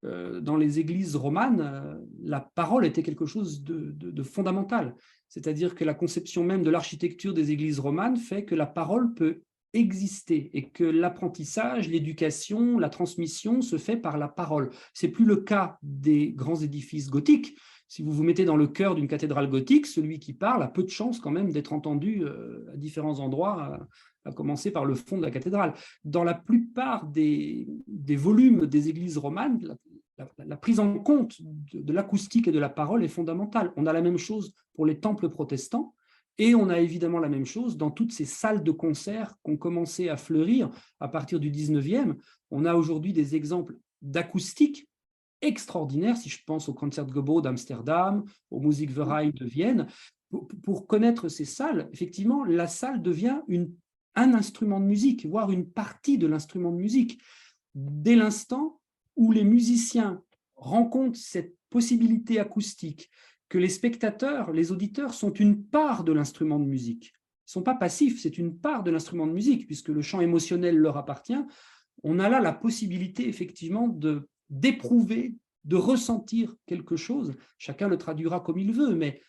Dans les églises romanes, la parole était quelque chose de fondamental. C'est-à-dire que la conception même de l'architecture des églises romanes fait que la parole peut exister et que l'apprentissage, l'éducation, la transmission se fait par la parole. Ce n'est plus le cas des grands édifices gothiques. Si vous vous mettez dans le cœur d'une cathédrale gothique, celui qui parle a peu de chances quand même d'être entendu à différents endroits, à commencer par le fond de la cathédrale. Dans la plupart des volumes des églises romanes, la prise en compte de l'acoustique et de la parole est fondamentale. On a la même chose pour les temples protestants et on a évidemment la même chose dans toutes ces salles de concert qui ont commencé à fleurir à partir du 19e. On a aujourd'hui des exemples d'acoustique extraordinaires, si je pense au Concertgebouw d'Amsterdam, au Musikverein de Vienne. Pour connaître ces salles, effectivement, la salle devient une un instrument de musique, voire une partie de l'instrument de musique. Dès l'instant où les musiciens rencontrent cette possibilité acoustique, que les spectateurs, les auditeurs sont une part de l'instrument de musique. Ils ne sont pas passifs, c'est une part de l'instrument de musique, puisque le champ émotionnel leur appartient. On a là la possibilité effectivement d'éprouver, de ressentir quelque chose. Chacun le traduira comme il veut, mais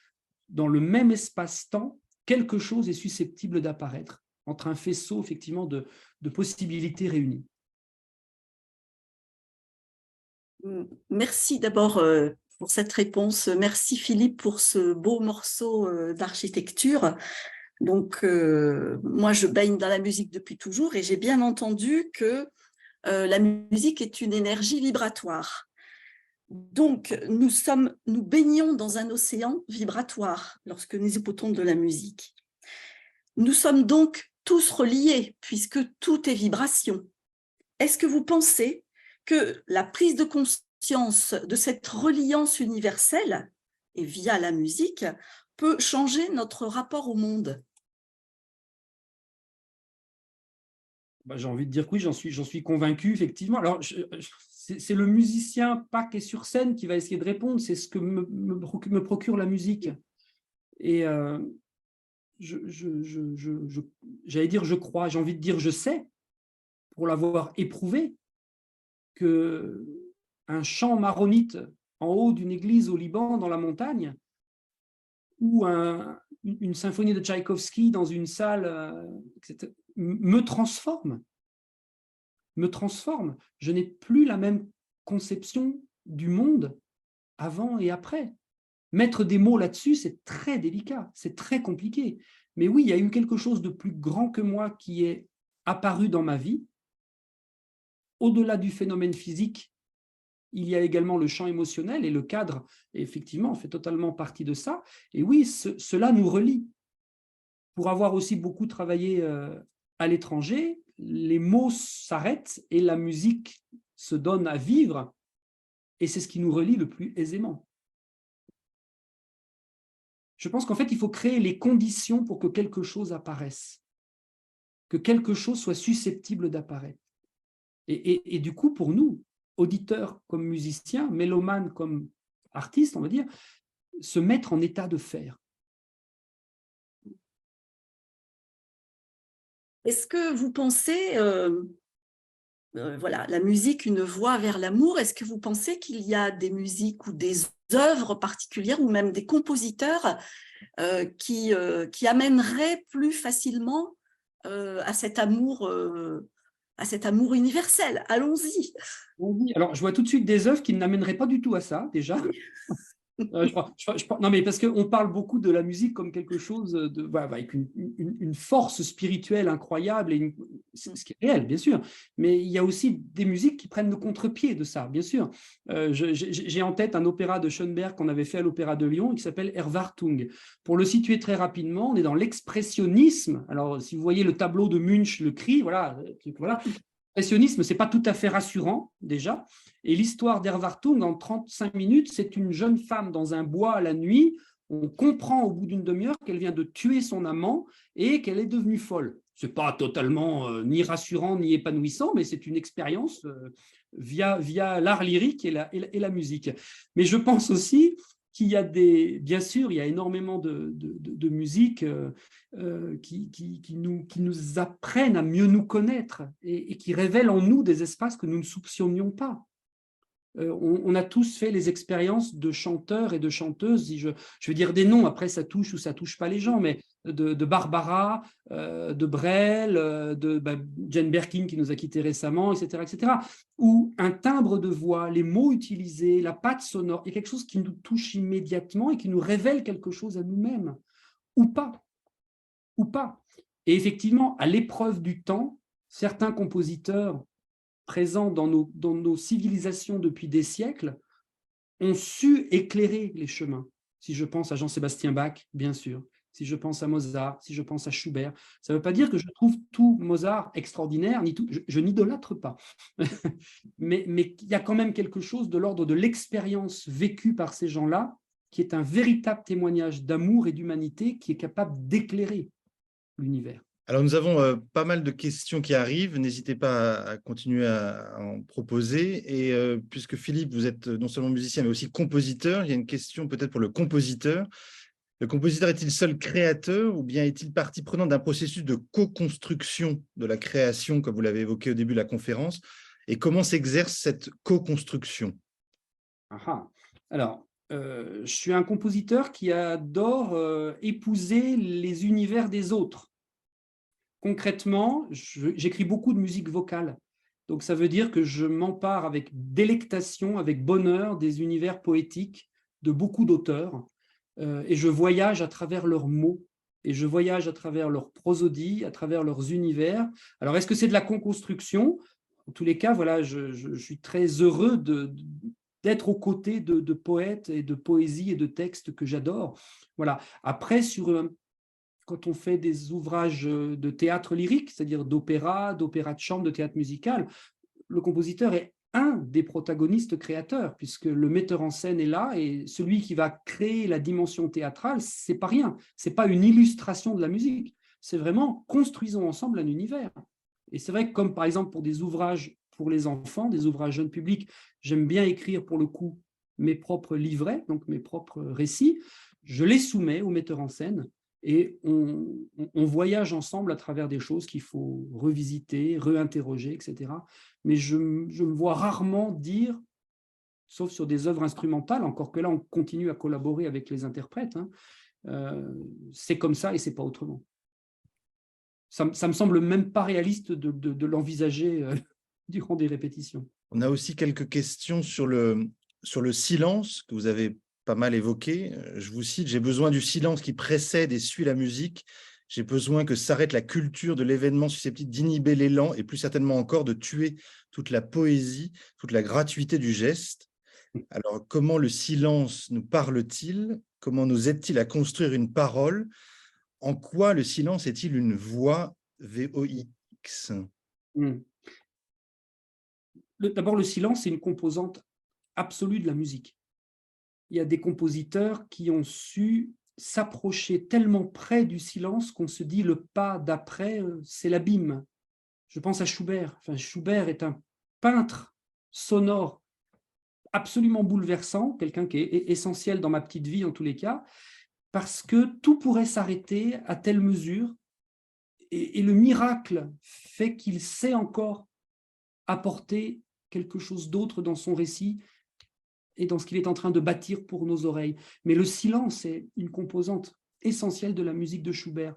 dans le même espace-temps, quelque chose est susceptible d'apparaître entre un faisceau effectivement de possibilités réunies. Merci d'abord pour cette réponse. Merci Philippe pour ce beau morceau d'architecture. Donc, moi, je baigne dans la musique depuis toujours et j'ai bien entendu que la musique est une énergie vibratoire. Donc, nous baignons dans un océan vibratoire lorsque nous écoutons de la musique. Nous sommes donc tous reliés puisque tout est vibration. Est-ce que vous pensez que la prise de conscience de cette reliance universelle, et via la musique, peut changer notre rapport au monde? J'ai envie de dire que oui, j'en suis convaincu, effectivement. Alors, c'est le musicien pas qui est sur scène qui va essayer de répondre, c'est ce que me procure la musique. Et j'allais dire je crois, j'ai envie de dire je sais, pour l'avoir éprouvé, qu'un chant maronite en haut d'une église au Liban, dans la montagne, ou une symphonie de Tchaïkovski dans une salle, etc., me transforme. Je n'ai plus la même conception du monde avant et après. Mettre des mots là-dessus, c'est très délicat, c'est très compliqué. Mais oui, il y a eu quelque chose de plus grand que moi qui est apparu dans ma vie. Au-delà du phénomène physique, il y a également le champ émotionnel et le cadre, effectivement, fait totalement partie de ça. Et oui, cela nous relie. Pour avoir aussi beaucoup travaillé à l'étranger, les mots s'arrêtent et la musique se donne à vivre, et c'est ce qui nous relie le plus aisément. Je pense qu'en fait, il faut créer les conditions pour que quelque chose apparaisse, que quelque chose soit susceptible d'apparaître. Et du coup, pour nous, auditeurs comme musiciens, mélomanes comme artistes, on va dire, se mettre en état de faire. Est-ce que vous pensez, voilà, la musique, une voie vers l'amour, est-ce que vous pensez qu'il y a des musiques ou des œuvres particulières ou même des compositeurs qui amèneraient plus facilement à cet amour universel? Allons-y. Alors, je vois tout de suite des œuvres qui n'amèneraient pas du tout à ça, déjà. Non, mais parce qu'on parle beaucoup de la musique comme quelque chose avec une force spirituelle incroyable, et ce qui est réel, bien sûr, mais il y a aussi des musiques qui prennent le contre-pied de ça, bien sûr. J'ai en tête un opéra de Schoenberg qu'on avait fait à l'Opéra de Lyon qui s'appelle Erwartung. Pour le situer très rapidement, on est dans l'expressionnisme. Alors, si vous voyez le tableau de Munch, le cri, voilà. L'expressionnisme, ce n'est pas tout à fait rassurant, déjà. Et l'histoire d'Erwartung, en 35 minutes, c'est une jeune femme dans un bois la nuit. On comprend au bout d'une demi-heure qu'elle vient de tuer son amant et qu'elle est devenue folle. Ce n'est pas totalement ni rassurant ni épanouissant, mais c'est une expérience via l'art lyrique et la musique. Mais je pense aussi qu'il y a bien sûr, il y a énormément de musique qui nous apprennent à mieux nous connaître et qui révèlent en nous des espaces que nous ne soupçonnions pas. On a tous fait les expériences de chanteurs et de chanteuses, je vais dire des noms, après ça touche ou ça touche pas les gens, mais de Barbara, de Brel, de Jane Birkin qui nous a quittés récemment, etc., où un timbre de voix, les mots utilisés, la patte sonore, est quelque chose qui nous touche immédiatement et qui nous révèle quelque chose à nous-mêmes, ou pas. Et effectivement, à l'épreuve du temps, certains compositeurs présents dans nos civilisations depuis des siècles, ont su éclairer les chemins. Si je pense à Jean-Sébastien Bach, bien sûr, si je pense à Mozart, si je pense à Schubert, ça ne veut pas dire que je trouve tout Mozart extraordinaire, ni tout, je n'idolâtre pas. mais il y a quand même quelque chose de l'ordre de l'expérience vécue par ces gens-là, qui est un véritable témoignage d'amour et d'humanité qui est capable d'éclairer l'univers. Alors, nous avons pas mal de questions qui arrivent. N'hésitez pas à continuer à en proposer. Et puisque Philippe, vous êtes non seulement musicien, mais aussi compositeur, il y a une question peut-être pour le compositeur. Le compositeur est-il seul créateur ou bien est-il partie prenante d'un processus de co-construction de la création, comme vous l'avez évoqué au début de la conférence? Et comment s'exerce cette co-construction? Alors, je suis un compositeur qui adore épouser les univers des autres. Concrètement, j'écris beaucoup de musique vocale. Donc, ça veut dire que je m'empare avec délectation, avec bonheur des univers poétiques de beaucoup d'auteurs. Et je voyage à travers leurs mots, et je voyage à travers leurs prosodies, à travers leurs univers. Alors, est-ce que c'est de la co-construction? En tous les cas, voilà, je suis très heureux d'être aux côtés de poètes et de poésie et de textes que j'adore. Voilà. Après, quand on fait des ouvrages de théâtre lyrique, c'est-à-dire d'opéra de chambre, de théâtre musical, le compositeur est un des protagonistes créateurs, puisque le metteur en scène est là et celui qui va créer la dimension théâtrale, c'est pas rien, c'est pas une illustration de la musique, c'est vraiment construisons ensemble un univers. Et c'est vrai que comme par exemple pour des ouvrages pour les enfants, des ouvrages jeunes publics, j'aime bien écrire pour le coup mes propres livrets, donc mes propres récits, je les soumets au metteur en scène et on voyage ensemble à travers des choses qu'il faut revisiter, réinterroger, etc. Mais je me vois rarement dire, sauf sur des œuvres instrumentales, encore que là, on continue à collaborer avec les interprètes, c'est comme ça et c'est pas autrement. Ça me semble même pas réaliste de l'envisager durant des répétitions. On a aussi quelques questions sur le silence que vous avez pas mal évoqué. Je vous cite: j'ai besoin du silence qui précède et suit la musique. J'ai besoin que s'arrête la culture de l'événement susceptible d'inhiber l'élan et plus certainement encore de tuer toute la poésie, toute la gratuité du geste. Alors, comment le silence nous parle-t-il? Comment nous aide-t-il à construire une parole? En quoi le silence est-il une voix VOIX? D'abord, le silence, c'est une composante absolue de la musique. Il y a des compositeurs qui ont su s'approcher tellement près du silence qu'on se dit le pas d'après, c'est l'abîme. Je pense à Schubert. Enfin, Schubert est un peintre sonore absolument bouleversant, quelqu'un qui est essentiel dans ma petite vie en tous les cas, parce que tout pourrait s'arrêter à telle mesure, et le miracle fait qu'il sait encore apporter quelque chose d'autre dans son récit et dans ce qu'il est en train de bâtir pour nos oreilles. Mais le silence est une composante essentielle de la musique de Schubert.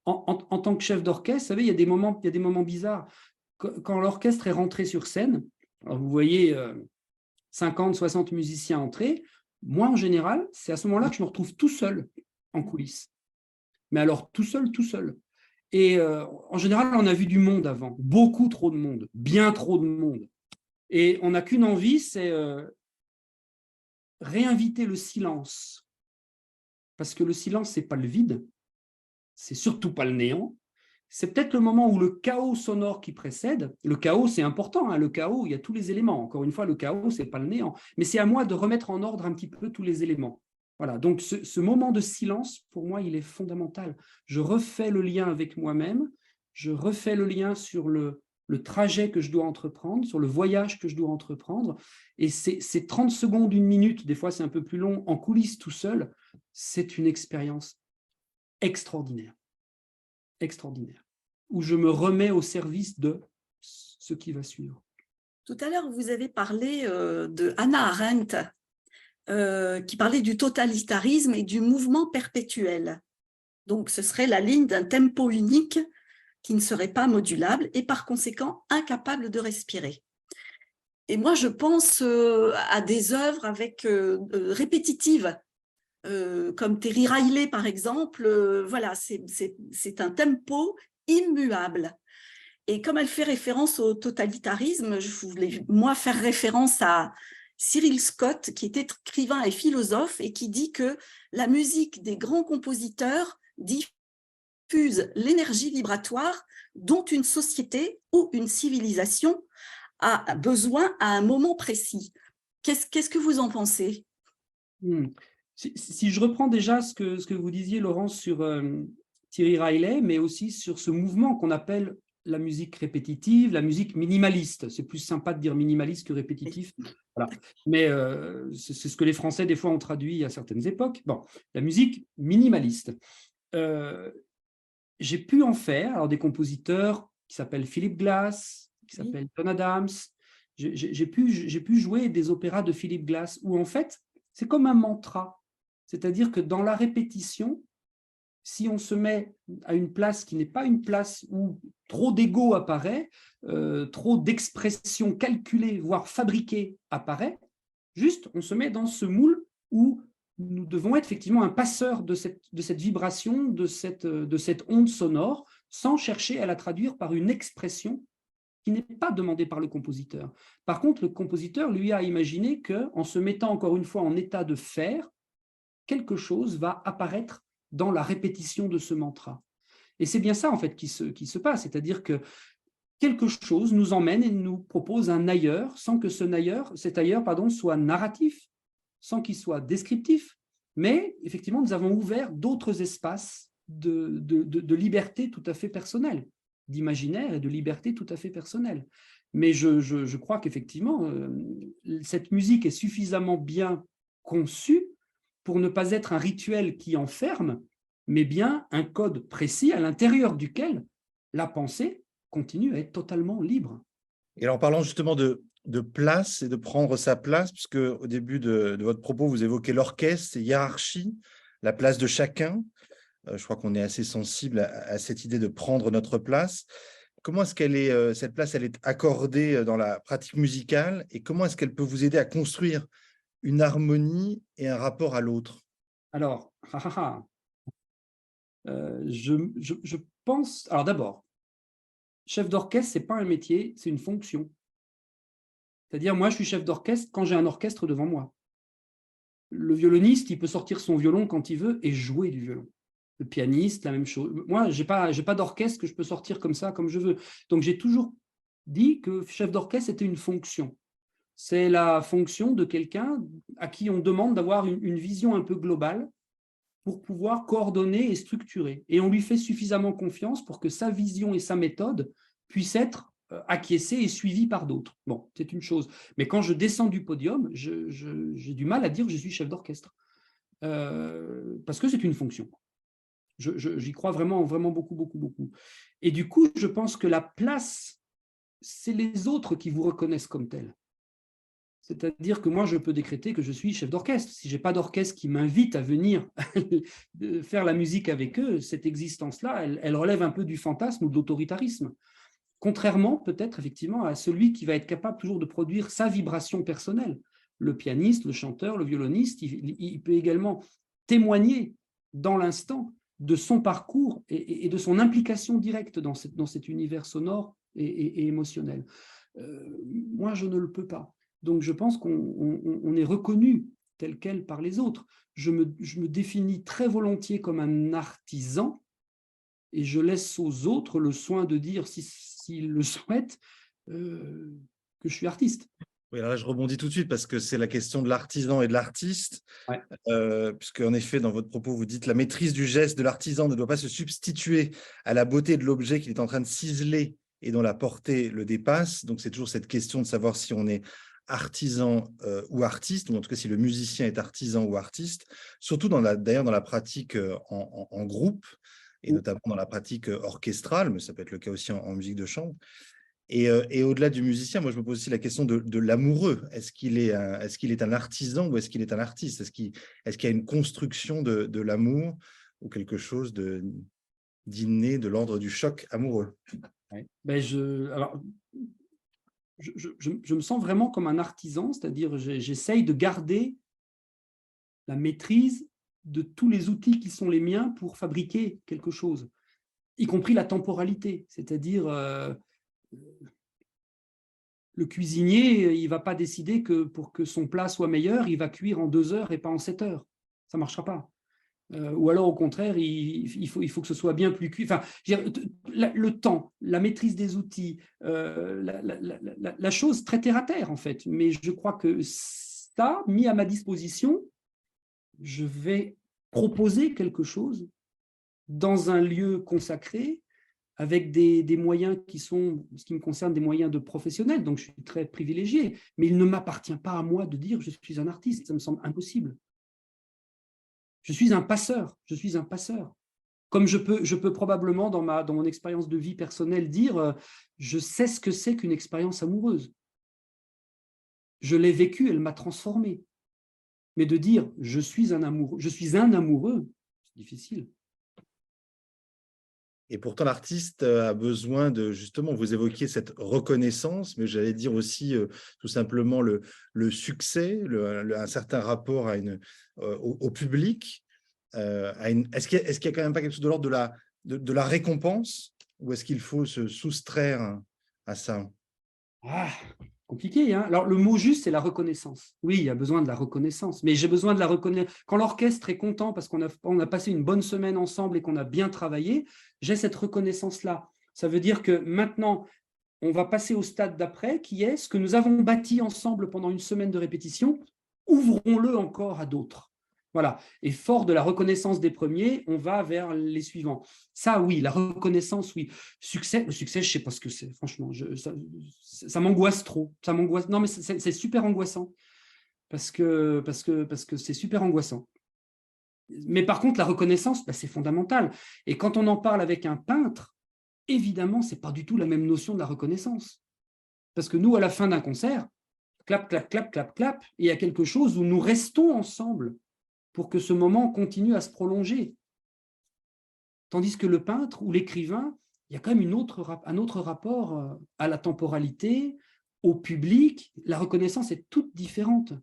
En tant que chef d'orchestre, vous savez, il y a des moments bizarres. Quand l'orchestre est rentré sur scène, alors vous voyez 50, 60 musiciens entrer, moi, en général, c'est à ce moment-là que je me retrouve tout seul en coulisses. Mais alors, tout seul. Et en général, on a vu du monde avant, beaucoup trop de monde, bien trop de monde. Et on n'a qu'une envie, c'est réinviter le silence. Parce que le silence, ce n'est pas le vide, c'est surtout pas le néant. C'est peut-être le moment où le chaos sonore qui précède, le chaos c'est important, hein, le chaos, il y a tous les éléments. Encore une fois, le chaos, ce n'est pas le néant. Mais c'est à moi de remettre en ordre un petit peu tous les éléments. Voilà, donc ce moment de silence, pour moi, il est fondamental. Je refais le lien avec moi-même, je refais le lien sur le trajet que je dois entreprendre, sur le voyage que je dois entreprendre. Et ces 30 secondes, une minute, des fois c'est un peu plus long, en coulisses tout seul, c'est une expérience extraordinaire, où je me remets au service de ce qui va suivre. Tout à l'heure, vous avez parlé de Hannah Arendt, qui parlait du totalitarisme et du mouvement perpétuel. Donc, ce serait la ligne d'un tempo unique qui ne serait pas modulable et par conséquent incapable de respirer. Et moi, je pense à des œuvres répétitives, comme Terry Riley, par exemple. Voilà, c'est un tempo immuable. Et comme elle fait référence au totalitarisme, je voulais, moi, faire référence à Cyril Scott, qui est écrivain et philosophe, et qui dit que la musique des grands compositeurs diffuse l'énergie vibratoire dont une société ou une civilisation a besoin à un moment précis. Qu'est-ce que vous en pensez? Si je reprends déjà ce que vous disiez, Laurence, sur Thierry Riley, mais aussi sur ce mouvement qu'on appelle la musique répétitive, la musique minimaliste. C'est plus sympa de dire minimaliste que répétitif. Voilà. Mais c'est ce que les Français, des fois, ont traduit à certaines époques. Bon, la musique minimaliste. J'ai pu en faire, alors des compositeurs qui s'appellent Philip Glass, qui s'appellent John Adams. J'ai pu jouer des opéras de Philip Glass où, en fait, c'est comme un mantra. C'est-à-dire que dans la répétition, si on se met à une place qui n'est pas une place où trop d'ego apparaît, trop d'expression calculée, voire fabriquée apparaît, juste on se met dans ce moule où nous devons être effectivement un passeur de cette vibration, de cette onde sonore, sans chercher à la traduire par une expression qui n'est pas demandée par le compositeur. Par contre, le compositeur, lui, a imaginé qu'en se mettant encore une fois en état de faire, quelque chose va apparaître dans la répétition de ce mantra. Et c'est bien ça, en fait, qui se passe, c'est-à-dire que quelque chose nous emmène et nous propose un ailleurs, sans que cet ailleurs soit narratif, sans qu'il soit descriptif, mais effectivement, nous avons ouvert d'autres espaces de liberté tout à fait personnelle, d'imaginaire et de liberté tout à fait personnelle. Mais je crois qu'effectivement, cette musique est suffisamment bien conçue pour ne pas être un rituel qui enferme, mais bien un code précis à l'intérieur duquel la pensée continue à être totalement libre. Et alors, en parlant justement de place et de prendre sa place, puisque au début de votre propos, vous évoquez l'orchestre, hiérarchie, la place de chacun. Je crois qu'on est assez sensible à cette idée de prendre notre place. Comment est-ce cette place, elle est accordée dans la pratique musicale et comment est-ce qu'elle peut vous aider à construire une harmonie et un rapport à l'autre? Alors, je pense... Alors d'abord, chef d'orchestre, ce n'est pas un métier, c'est une fonction. C'est-à-dire, moi, je suis chef d'orchestre quand j'ai un orchestre devant moi. Le violoniste, il peut sortir son violon quand il veut et jouer du violon. Le pianiste, la même chose. Moi, je n'ai pas d'orchestre que je peux sortir comme ça, comme je veux. Donc, j'ai toujours dit que chef d'orchestre, c'était une fonction. C'est la fonction de quelqu'un à qui on demande d'avoir une vision un peu globale pour pouvoir coordonner et structurer. Et on lui fait suffisamment confiance pour que sa vision et sa méthode puissent être acquiescées et suivies par d'autres. Bon, c'est une chose. Mais quand je descends du podium, j'ai du mal à dire que je suis chef d'orchestre. Parce que c'est une fonction. J'y crois vraiment, vraiment beaucoup, beaucoup, beaucoup. Et du coup, je pense que la place, c'est les autres qui vous reconnaissent comme tel. C'est-à-dire que moi, je peux décréter que je suis chef d'orchestre. Si je n'ai pas d'orchestre qui m'invite à venir faire la musique avec eux, cette existence-là, elle relève un peu du fantasme ou de l'autoritarisme. Contrairement, peut-être, effectivement, à celui qui va être capable toujours de produire sa vibration personnelle. Le pianiste, le chanteur, le violoniste, il peut également témoigner dans l'instant de son parcours et de son implication directe dans cet univers sonore et émotionnel. Moi, je ne le peux pas. Donc, je pense qu'on est reconnu tel quel par les autres. Je me définis très volontiers comme un artisan et je laisse aux autres le soin de dire, s'ils le souhaitent, que je suis artiste. Oui, alors là, je rebondis tout de suite parce que c'est la question de l'artisan et de l'artiste. Ouais. Puisque, en effet, dans votre propos, vous dites la maîtrise du geste de l'artisan ne doit pas se substituer à la beauté de l'objet qu'il est en train de ciseler et dont la portée le dépasse. Donc, c'est toujours cette question de savoir si on est artisan ou artiste, ou en tout cas si le musicien est artisan ou artiste, surtout d'ailleurs dans la pratique en groupe, et notamment dans la pratique orchestrale, mais ça peut être le cas aussi en musique de chambre. Et au-delà du musicien, moi je me pose aussi la question de l'amoureux. Est-ce qu'il est un artisan ou est-ce qu'il est un artiste? Est-ce qu'il y a une construction de l'amour ou quelque chose d'inné de l'ordre du choc amoureux? Ouais. Ben je me sens vraiment comme un artisan, c'est-à-dire j'essaye de garder la maîtrise de tous les outils qui sont les miens pour fabriquer quelque chose, y compris la temporalité, c'est-à-dire le cuisinier, il ne va pas décider que pour que son plat soit meilleur, il va cuire en 2 heures et pas en 7 heures. Ça ne marchera pas. Ou alors, au contraire, il faut que ce soit bien plus cuit. Enfin, le temps, la maîtrise des outils, la chose très terre à terre, en fait. Mais je crois que ça, mis à ma disposition, je vais proposer quelque chose dans un lieu consacré, avec des moyens qui sont, ce qui me concerne, des moyens de professionnels, donc je suis très privilégié, mais il ne m'appartient pas à moi de dire je suis un artiste, ça me semble impossible. Je suis un passeur, je suis un passeur. Comme je peux probablement, dans mon expérience de vie personnelle, dire je sais ce que c'est qu'une expérience amoureuse. Je l'ai vécue, elle m'a transformé. Mais de dire je suis un amoureux, c'est difficile. Et pourtant, l'artiste a besoin de, justement, vous évoquiez cette reconnaissance, mais j'allais dire aussi tout simplement le succès, un certain rapport au public. Est-ce qu'il y a quand même pas quelque chose de l'ordre de la récompense, ou est-ce qu'il faut se soustraire à ça? Compliqué, hein. Alors, le mot juste, c'est la reconnaissance. Oui, il y a besoin de la reconnaissance, mais j'ai besoin de la reconnaissance. Quand l'orchestre est content parce qu'on a passé une bonne semaine ensemble et qu'on a bien travaillé, j'ai cette reconnaissance-là. Ça veut dire que maintenant, on va passer au stade d'après, qui est ce que nous avons bâti ensemble pendant une semaine de répétition, ouvrons-le encore à d'autres. Voilà. Et fort de la reconnaissance des premiers, on va vers les suivants. Ça, oui, la reconnaissance, oui. Le succès, je ne sais pas ce que c'est. Franchement, ça m'angoisse trop. Ça m'angoisse. Non, mais c'est super angoissant parce que c'est super angoissant. Mais par contre, la reconnaissance, c'est fondamental. Et quand on en parle avec un peintre, évidemment, ce n'est pas du tout la même notion de la reconnaissance. Parce que nous, à la fin d'un concert, clap, clap, clap, clap, clap, il y a quelque chose où nous restons ensemble pour que ce moment continue à se prolonger. Tandis que le peintre ou l'écrivain, il y a quand même un autre rapport à la temporalité, au public. La reconnaissance est toute différente.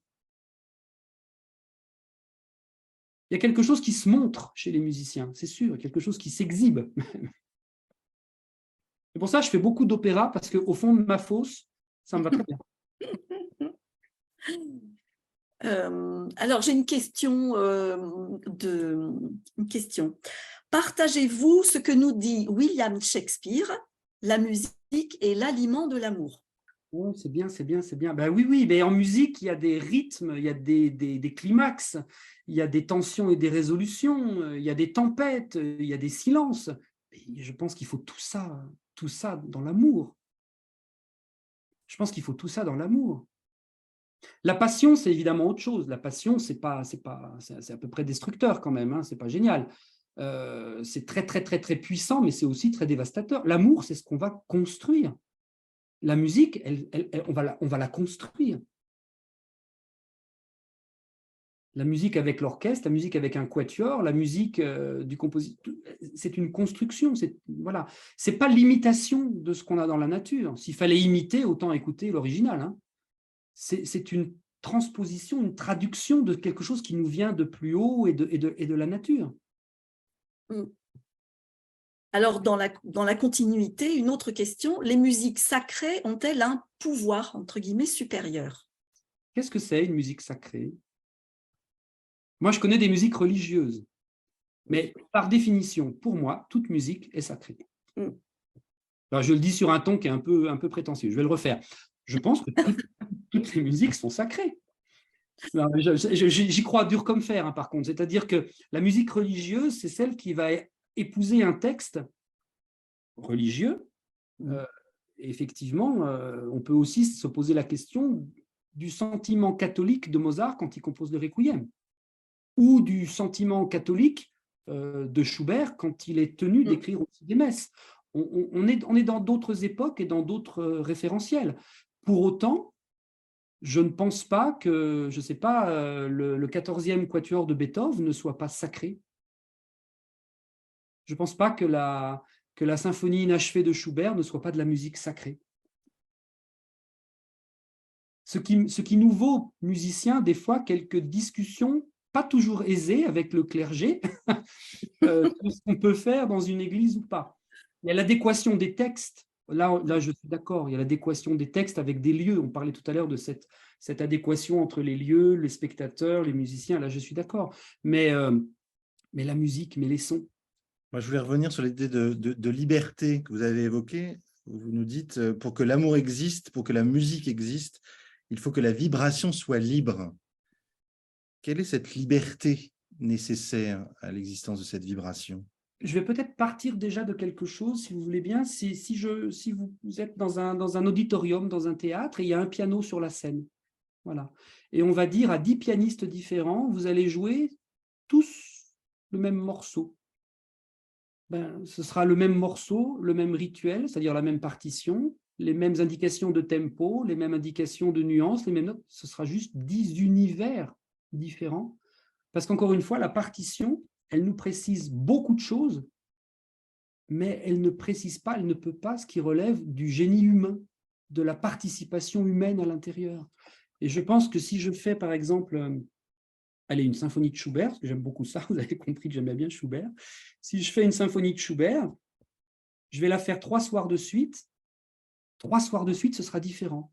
Il y a quelque chose qui se montre chez les musiciens, c'est sûr, quelque chose qui s'exhibe. C'est pour ça que je fais beaucoup d'opéra, parce qu'au fond de ma fosse, ça me va très bien. Alors, j'ai une question. Partagez-vous ce que nous dit William Shakespeare, la musique est l'aliment de l'amour? Oh, c'est bien, c'est bien, c'est bien. Ben oui, mais en musique, il y a des rythmes, il y a des climax, il y a des tensions et des résolutions, il y a des tempêtes, il y a des silences. Et je pense qu'il faut tout ça dans l'amour. Je pense qu'il faut tout ça dans l'amour. La passion, c'est évidemment autre chose. La passion, c'est à peu près destructeur quand même, hein, c'est pas génial. C'est très, très, très, très puissant, mais c'est aussi très dévastateur. L'amour, c'est ce qu'on va construire. La musique, on va la construire. La musique avec l'orchestre, la musique avec un quatuor, la musique du compositeur, c'est une construction. Voilà. C'est pas l'imitation de ce qu'on a dans la nature. S'il fallait imiter, autant écouter l'original. Hein. C'est une transposition, une traduction de quelque chose qui nous vient de plus haut et de la nature. Alors, dans la continuité, une autre question, les musiques sacrées ont-elles un pouvoir, entre guillemets, supérieur? Qu'est-ce que c'est une musique sacrée? Moi, je connais des musiques religieuses, mais par définition, pour moi, toute musique est sacrée. Alors, je le dis sur un ton qui est un peu prétentieux, je vais le refaire. Je pense que toutes les musiques sont sacrées. J'y crois dur comme fer, hein, par contre. C'est-à-dire que la musique religieuse, c'est celle qui va épouser un texte religieux. Effectivement, on peut aussi se poser la question du sentiment catholique de Mozart quand il compose le Requiem, ou du sentiment catholique de Schubert quand il est tenu d'écrire aussi des messes. On est dans d'autres époques et dans d'autres référentiels. Pour autant, je ne pense pas que, je ne sais pas, le 14e quatuor de Beethoven ne soit pas sacré. Je ne pense pas que la symphonie inachevée de Schubert ne soit pas de la musique sacrée. Ce qui nous vaut, musiciens, des fois, quelques discussions pas toujours aisées avec le clergé, sur ce qu'on peut faire dans une église ou pas. Il y a l'adéquation des textes. Là, je suis d'accord, il y a l'adéquation des textes avec des lieux. On parlait tout à l'heure de cette adéquation entre les lieux, les spectateurs, les musiciens. Là, je suis d'accord. Mais la musique, mais les sons. Moi, je voulais revenir sur l'idée de liberté que vous avez évoquée. Vous nous dites, pour que l'amour existe, pour que la musique existe, il faut que la vibration soit libre. Quelle est cette liberté nécessaire à l'existence de cette vibration? je vais peut-être partir déjà de quelque chose, si vous voulez bien. Si vous êtes dans un auditorium, dans un théâtre, et il y a un piano sur la scène. Voilà. Et on va dire à 10 pianistes différents, vous allez jouer tous le même morceau. Ben, ce sera le même morceau, le même rituel, c'est-à-dire la même partition, les mêmes indications de tempo, les mêmes indications de nuances, les mêmes notes. Ce sera juste 10 univers différents. Parce qu'encore une fois, la partition, elle nous précise beaucoup de choses, mais elle ne précise pas, elle ne peut pas ce qui relève du génie humain, de la participation humaine à l'intérieur. Et je pense que si je fais, par exemple, une symphonie de Schubert, parce que j'aime beaucoup ça, vous avez compris que j'aimais bien Schubert. Si je fais une symphonie de Schubert, je vais la faire 3 soirs de suite. 3 soirs de suite, ce sera différent.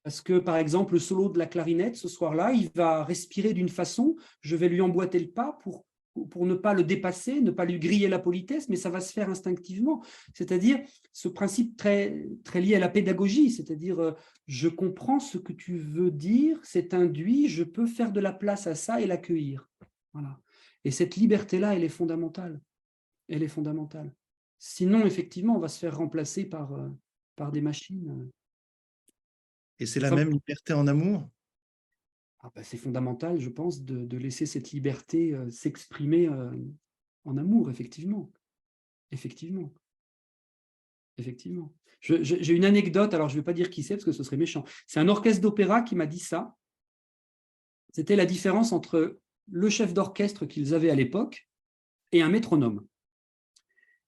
Parce que, par exemple, le solo de la clarinette, ce soir-là, il va respirer d'une façon, je vais lui emboîter le pas pour ne pas le dépasser, ne pas lui griller la politesse, mais ça va se faire instinctivement. C'est-à-dire ce principe très, très lié à la pédagogie, c'est-à-dire je comprends ce que tu veux dire, c'est induit, je peux faire de la place à ça et l'accueillir. Voilà. Et cette liberté-là, elle est fondamentale. Elle est fondamentale. Sinon, effectivement, on va se faire remplacer par des machines. Et c'est la même liberté en amour? C'est fondamental, je pense, de laisser cette liberté s'exprimer en amour, effectivement. Effectivement. Effectivement. J'ai une anecdote, alors je ne vais pas dire qui c'est parce que ce serait méchant. C'est un orchestre d'opéra qui m'a dit ça. C'était la différence entre le chef d'orchestre qu'ils avaient à l'époque et un métronome.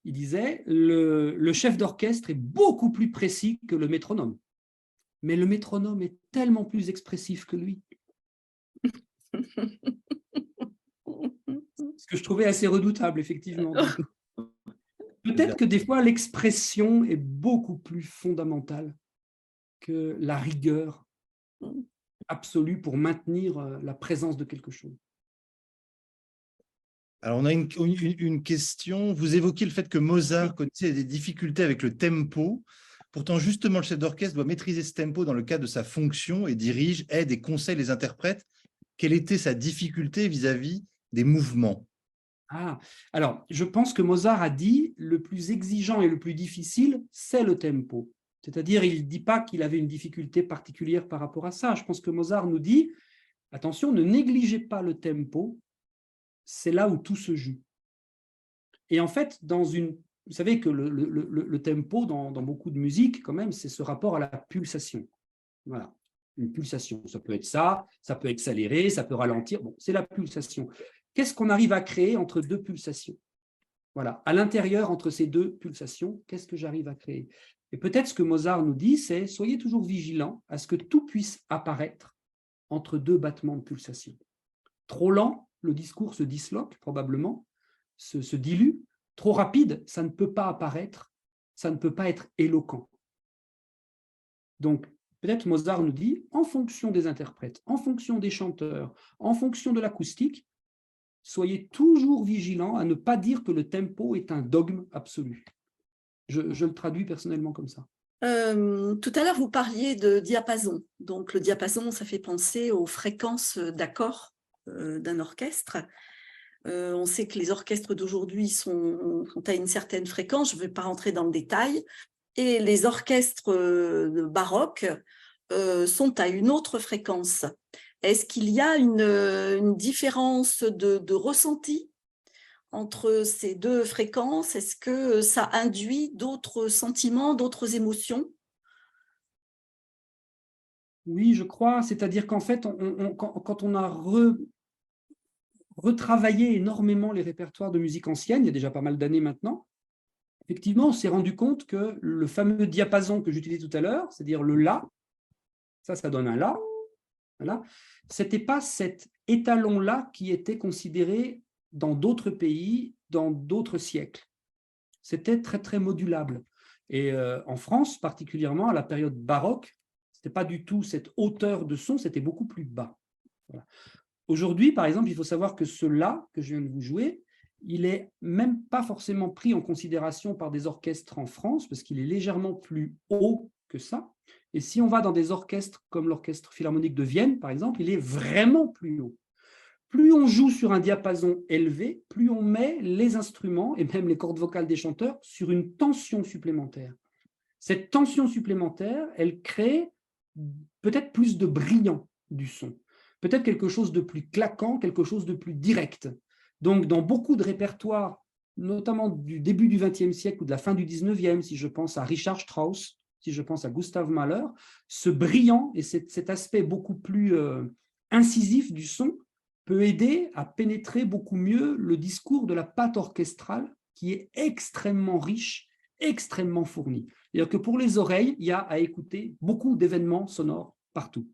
Il disait, le chef d'orchestre est beaucoup plus précis que le métronome. Mais le métronome est tellement plus expressif que lui. Ce que je trouvais assez redoutable, effectivement. Peut-être que des fois, l'expression est beaucoup plus fondamentale que la rigueur absolue pour maintenir la présence de quelque chose. Alors, on a une question. Vous évoquez le fait que Mozart connaissait des difficultés avec le tempo. Pourtant, justement, le chef d'orchestre doit maîtriser ce tempo dans le cadre de sa fonction et dirige, aide et conseille les interprètes. Quelle était sa difficulté vis-à-vis des mouvements? Alors, je pense que Mozart a dit le plus exigeant et le plus difficile, c'est le tempo. C'est-à-dire, il ne dit pas qu'il avait une difficulté particulière par rapport à ça. Je pense que Mozart nous dit, attention, ne négligez pas le tempo, c'est là où tout se joue. Et en fait, vous savez que le tempo, dans beaucoup de musique, quand même, c'est ce rapport à la pulsation. Voilà, une pulsation. Ça peut être ça peut accélérer, ça peut ralentir. Bon, c'est la pulsation. Qu'est-ce qu'on arrive à créer entre deux pulsations? Voilà, à l'intérieur, entre ces deux pulsations, qu'est-ce que j'arrive à créer? Et peut-être ce que Mozart nous dit, c'est soyez toujours vigilants à ce que tout puisse apparaître entre deux battements de pulsation. Trop lent, le discours se disloque probablement, se dilue. Trop rapide, ça ne peut pas apparaître, ça ne peut pas être éloquent. Donc, peut-être Mozart nous dit, en fonction des interprètes, en fonction des chanteurs, en fonction de l'acoustique, soyez toujours vigilants à ne pas dire que le tempo est un dogme absolu. Je le traduis personnellement comme ça. Tout à l'heure, vous parliez de diapason. Donc, le diapason, ça fait penser aux fréquences d'accords d'un orchestre. On sait que les orchestres d'aujourd'hui sont à une certaine fréquence, je ne vais pas rentrer dans le détail, et les orchestres baroques sont à une autre fréquence. Est-ce qu'il y a une différence de ressenti entre ces deux fréquences? Est-ce que ça induit d'autres sentiments, d'autres émotions? Oui, je crois. C'est-à-dire qu'en fait, quand on a retravaillé énormément les répertoires de musique ancienne, il y a déjà pas mal d'années maintenant, effectivement, on s'est rendu compte que le fameux diapason que j'utilisais tout à l'heure, c'est-à-dire le La, ça donne un La, voilà, ce n'était pas cet étalon-là qui était considéré dans d'autres pays, dans d'autres siècles. C'était très, très modulable. Et en France, particulièrement à la période baroque, ce n'était pas du tout cette hauteur de son, c'était beaucoup plus bas. Voilà. Aujourd'hui, par exemple, il faut savoir que ce La que je viens de vous jouer, il n'est même pas forcément pris en considération par des orchestres en France, parce qu'il est légèrement plus haut que ça. Et si on va dans des orchestres comme l'Orchestre Philharmonique de Vienne, par exemple, il est vraiment plus haut. plus on joue sur un diapason élevé, plus on met les instruments et même les cordes vocales des chanteurs sur une tension supplémentaire. Cette tension supplémentaire, elle crée peut-être plus de brillant du son, peut-être quelque chose de plus claquant, quelque chose de plus direct. Donc, dans beaucoup de répertoires, notamment du début du XXe siècle ou de la fin du XIXe, si je pense à Richard Strauss, si je pense à Gustav Mahler, ce brillant et cet aspect beaucoup plus incisif du son peut aider à pénétrer beaucoup mieux le discours de la pâte orchestrale qui est extrêmement riche, extrêmement fourni. C'est-à-dire que pour les oreilles, il y a à écouter beaucoup d'événements sonores partout.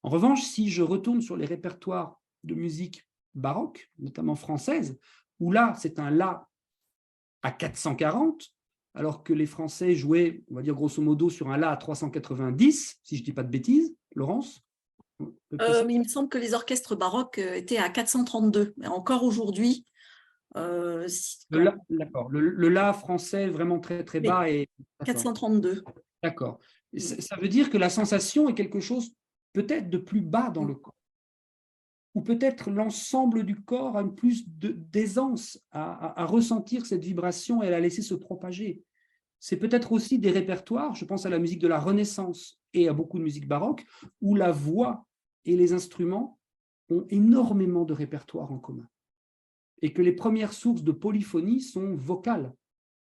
En revanche, si je retourne sur les répertoires de musique baroque, notamment française, où là, c'est un La à 440, alors que les Français jouaient, on va dire grosso modo, sur un La à 390, si je ne dis pas de bêtises, Laurence? Il me semble que les orchestres baroques étaient à 432, mais encore aujourd'hui. D'accord. Le La français vraiment très très bas est 432. D'accord. Ça veut dire que la sensation est quelque chose peut-être de plus bas dans le corps. Ou peut-être l'ensemble du corps a plus d'aisance à ressentir cette vibration et à la laisser se propager. C'est peut-être aussi des répertoires, je pense à la musique de la Renaissance et à beaucoup de musique baroque, où la voix et les instruments ont énormément de répertoires en commun. Et que les premières sources de polyphonie sont vocales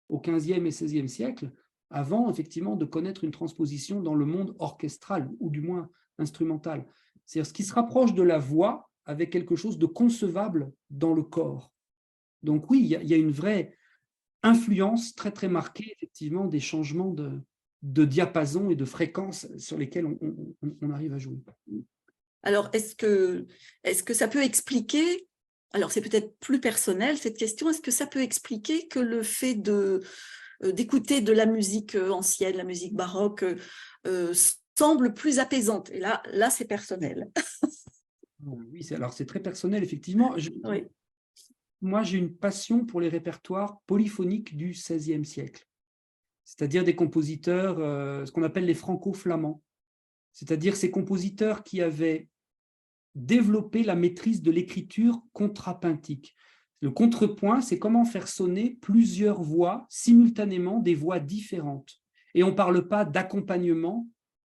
au XVe et XVIe siècle, avant effectivement de connaître une transposition dans le monde orchestral, ou du moins instrumental. C'est-à-dire ce qui se rapproche de la voix avec quelque chose de concevable dans le corps. Donc oui, il y a une vraie influence très très marquée effectivement des changements de diapason et de fréquences sur lesquels on arrive à jouer. Alors, est-ce que ça peut expliquer, alors c'est peut-être plus personnel cette question, est-ce que ça peut expliquer que le fait d'écouter de la musique ancienne, la musique baroque, semble plus apaisante? Et là c'est personnel. Oui, alors c'est très personnel, effectivement. Oui. Moi, j'ai une passion pour les répertoires polyphoniques du XVIe siècle, c'est-à-dire des compositeurs, ce qu'on appelle les franco-flamands, c'est-à-dire ces compositeurs qui avaient développé la maîtrise de l'écriture contrapuntique. Le contrepoint, c'est comment faire sonner plusieurs voix simultanément, des voix différentes. Et on ne parle pas d'accompagnement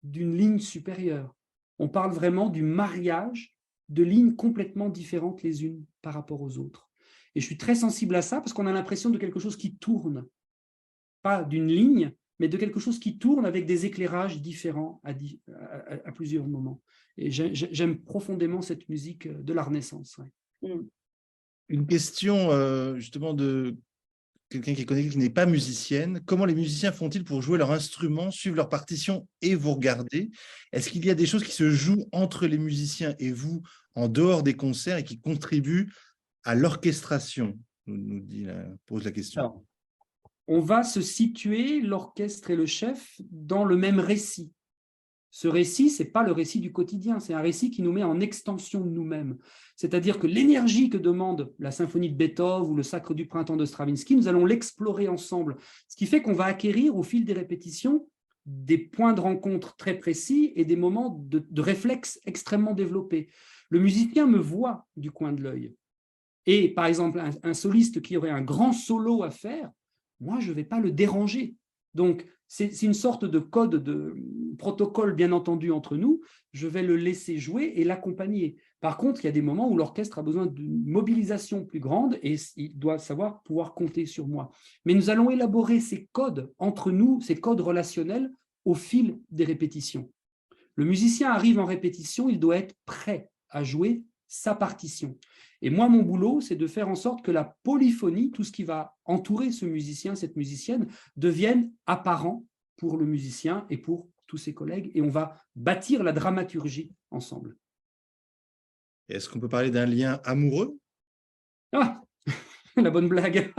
d'une ligne supérieure. On parle vraiment du mariage de lignes complètement différentes les unes par rapport aux autres. Et je suis très sensible à ça parce qu'on a l'impression de quelque chose qui tourne, pas d'une ligne, mais de quelque chose qui tourne avec des éclairages différents à plusieurs moments. Et j'aime profondément cette musique de la Renaissance. Ouais. Une question justement de quelqu'un qui est connecté, qui n'est pas musicienne. Comment les musiciens font-ils pour jouer leur instrument, suivre leur partition et vous regarder? Est-ce qu'il y a des choses qui se jouent entre les musiciens et vous en dehors des concerts et qui contribuent à l'orchestration? Pose la question. Alors, on va se situer, l'orchestre et le chef, dans le même récit. Ce récit, ce n'est pas le récit du quotidien, c'est un récit qui nous met en extension de nous-mêmes. C'est-à-dire que l'énergie que demande la symphonie de Beethoven ou le Sacre du printemps de Stravinsky, nous allons l'explorer ensemble. Ce qui fait qu'on va acquérir au fil des répétitions des points de rencontre très précis et des moments de réflexe extrêmement développés. Le musicien me voit du coin de l'œil. Et par exemple, un soliste qui aurait un grand solo à faire, moi, je ne vais pas le déranger. Donc, c'est une sorte de code, de protocole bien entendu entre nous. Je vais le laisser jouer et l'accompagner. Par contre, il y a des moments où l'orchestre a besoin d'une mobilisation plus grande et il doit savoir pouvoir compter sur moi. Mais nous allons élaborer ces codes entre nous, ces codes relationnels au fil des répétitions. Le musicien arrive en répétition, il doit être prêt à jouer sa partition. Et moi, mon boulot, c'est de faire en sorte que la polyphonie, tout ce qui va entourer ce musicien, cette musicienne, devienne apparent pour le musicien et pour tous ses collègues. Et on va bâtir la dramaturgie ensemble. Est-ce qu'on peut parler d'un lien amoureux? Ah, la bonne blague.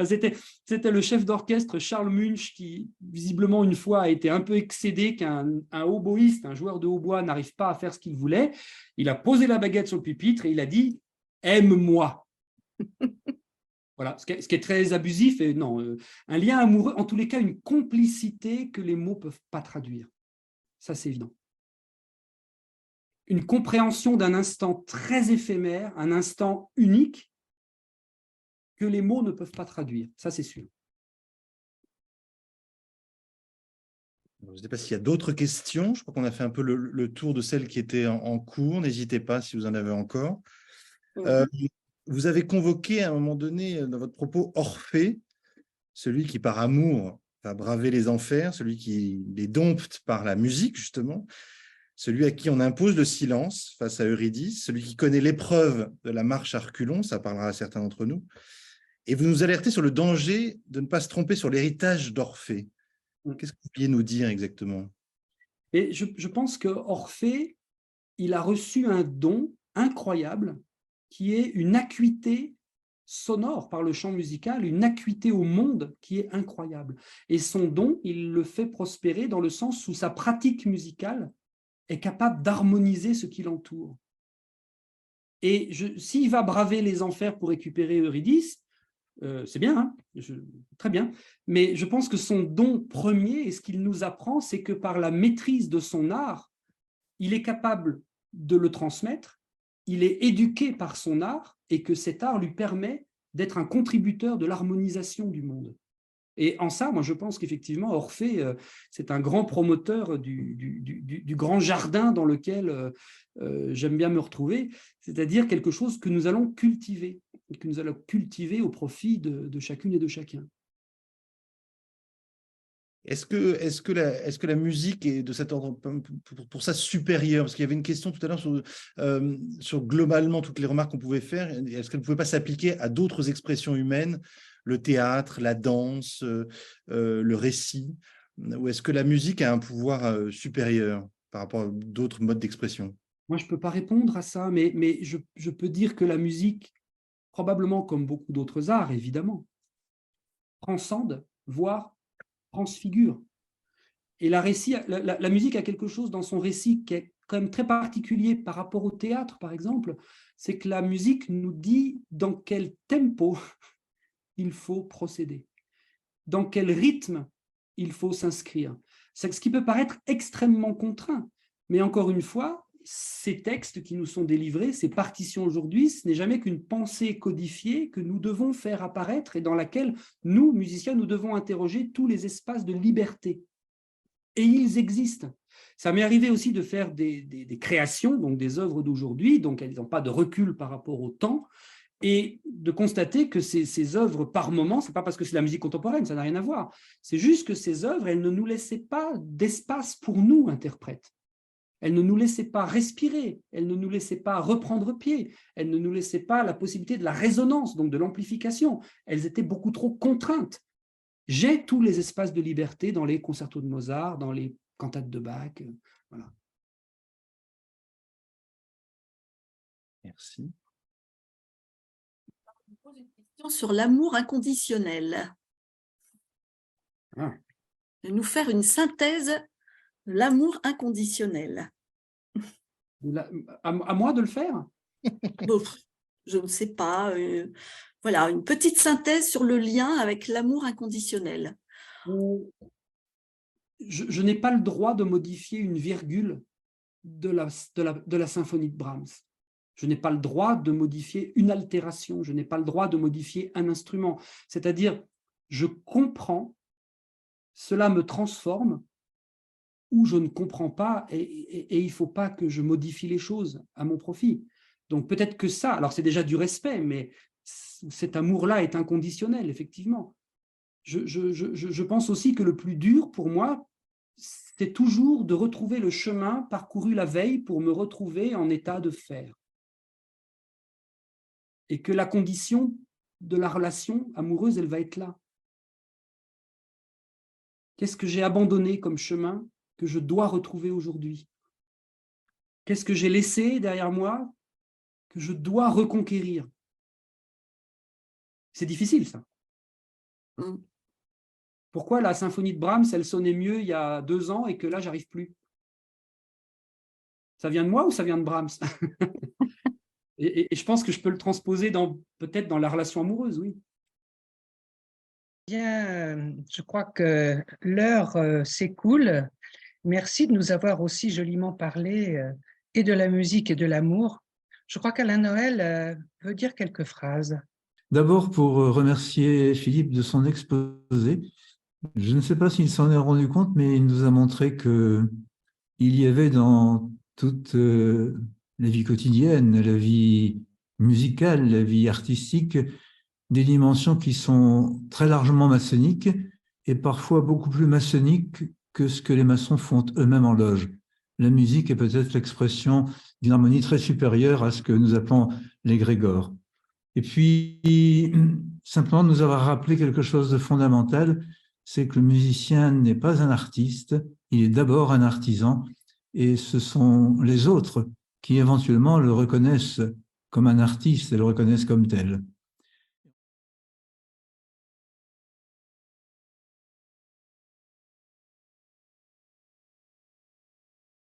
C'était le chef d'orchestre Charles Munch qui, visiblement, une fois a été un peu excédé qu'un oboïste, un joueur de hautbois n'arrive pas à faire ce qu'il voulait. Il a posé la baguette sur le pupitre et il a dit « Aime-moi ». Voilà, ce qui est très abusif. Et non, un lien amoureux, en tous les cas, une complicité que les mots ne peuvent pas traduire. Ça, c'est évident. une compréhension d'un instant très éphémère, un instant unique, que les mots ne peuvent pas traduire. Ça, c'est sûr. Je ne sais pas s'il y a d'autres questions. Je crois qu'on a fait un peu le tour de celles qui étaient en cours. N'hésitez pas si vous en avez encore. Vous avez convoqué à un moment donné dans votre propos Orphée, celui qui par amour va braver les enfers, celui qui les dompte par la musique justement, celui à qui on impose le silence face à Eurydice, celui qui connaît l'épreuve de la marche à reculons, ça parlera à certains d'entre nous. Et vous nous alertez sur le danger de ne pas se tromper sur l'héritage d'Orphée. Qu'est-ce que vous pourriez nous dire exactement? Et je pense que Orphée, il a reçu un don incroyable qui est une acuité sonore par le chant musical, une acuité au monde qui est incroyable. Et son don, il le fait prospérer dans le sens où sa pratique musicale est capable d'harmoniser ce qui l'entoure. Et s'il va braver les enfers pour récupérer Eurydice, c'est bien, hein, très bien, mais je pense que son don premier, et ce qu'il nous apprend, c'est que par la maîtrise de son art, il est capable de le transmettre, il est éduqué par son art, et que cet art lui permet d'être un contributeur de l'harmonisation du monde. Et en ça, moi, je pense qu'effectivement, Orphée, c'est un grand promoteur du grand jardin dans lequel j'aime bien me retrouver, c'est-à-dire quelque chose que nous allons cultiver, et que nous allons cultiver au profit de chacune et de chacun. Est-ce que la musique est de cet ordre pour ça supérieure? Parce qu'il y avait une question tout à l'heure sur globalement toutes les remarques qu'on pouvait faire. Est-ce qu'elle ne pouvait pas s'appliquer à d'autres expressions humaines, le théâtre, la danse, le récit? Ou est-ce que la musique a un pouvoir supérieur par rapport à d'autres modes d'expression? Moi, je ne peux pas répondre à ça, mais je peux dire que la musique, probablement comme beaucoup d'autres arts, évidemment, transcende, voire transfigure. Et la musique a quelque chose dans son récit qui est quand même très particulier par rapport au théâtre, par exemple, c'est que la musique nous dit dans quel tempo il faut procéder, dans quel rythme il faut s'inscrire. C'est ce qui peut paraître extrêmement contraint, mais encore une fois, ces textes qui nous sont délivrés, ces partitions aujourd'hui, ce n'est jamais qu'une pensée codifiée que nous devons faire apparaître et dans laquelle nous, musiciens, nous devons interroger tous les espaces de liberté. Et ils existent. Ça m'est arrivé aussi de faire des créations, donc des œuvres d'aujourd'hui, donc elles n'ont pas de recul par rapport au temps, et de constater que ces œuvres, par moment, ce n'est pas parce que c'est la musique contemporaine, ça n'a rien à voir, c'est juste que ces œuvres, elles ne nous laissaient pas d'espace pour nous, interprètes. Elles ne nous laissaient pas respirer, elles ne nous laissaient pas reprendre pied, elles ne nous laissaient pas la possibilité de la résonance, donc de l'amplification. Elles étaient beaucoup trop contraintes. J'ai tous les espaces de liberté dans les concertos de Mozart, dans les cantates de Bach. Voilà. Merci. Je vous pose une question sur l'amour inconditionnel. Ah. De nous faire une synthèse de l'amour inconditionnel. À moi de le faire? Bon, je ne sais pas. Voilà, une petite synthèse sur le lien avec l'amour inconditionnel. Je n'ai pas le droit de modifier une virgule de la symphonie de Brahms. Je n'ai pas le droit de modifier une altération, je n'ai pas le droit de modifier un instrument. C'est-à-dire, je comprends, cela me transforme, ou je ne comprends pas, et il ne faut pas que je modifie les choses à mon profit. Donc peut-être que ça, alors c'est déjà du respect, mais cet amour-là est inconditionnel, effectivement. Je pense aussi que le plus dur pour moi, c'est toujours de retrouver le chemin parcouru la veille pour me retrouver en état de faire. Et que la condition de la relation amoureuse, elle va être là. Qu'est-ce que j'ai abandonné comme chemin que je dois retrouver aujourd'hui? Qu'est-ce que j'ai laissé derrière moi que je dois reconquérir? C'est difficile, ça. Pourquoi la symphonie de Brahms, elle sonnait mieux il y a 2 ans et que là, j'arrive plus? Ça vient de moi ou ça vient de Brahms? et je pense que je peux le transposer peut-être dans la relation amoureuse, oui. Bien, je crois que l'heure s'écoule. Merci de nous avoir aussi joliment parlé et de la musique et de l'amour, je crois qu'Alain Noël veut dire quelques phrases. D'abord, pour remercier Philippe de son exposé. Je ne sais pas s'il s'en est rendu compte, mais il nous a montré qu'il y avait dans toute la vie quotidienne, la vie musicale, la vie artistique, des dimensions qui sont très largement maçonniques et parfois beaucoup plus maçonniques que ce que les maçons font eux-mêmes en loge. La musique est peut-être l'expression d'une harmonie très supérieure à ce que nous appelons l'égrégore. Et puis, simplement nous avoir rappelé quelque chose de fondamental, c'est que le musicien n'est pas un artiste, il est d'abord un artisan, et ce sont les autres qui éventuellement le reconnaissent comme un artiste et le reconnaissent comme tel.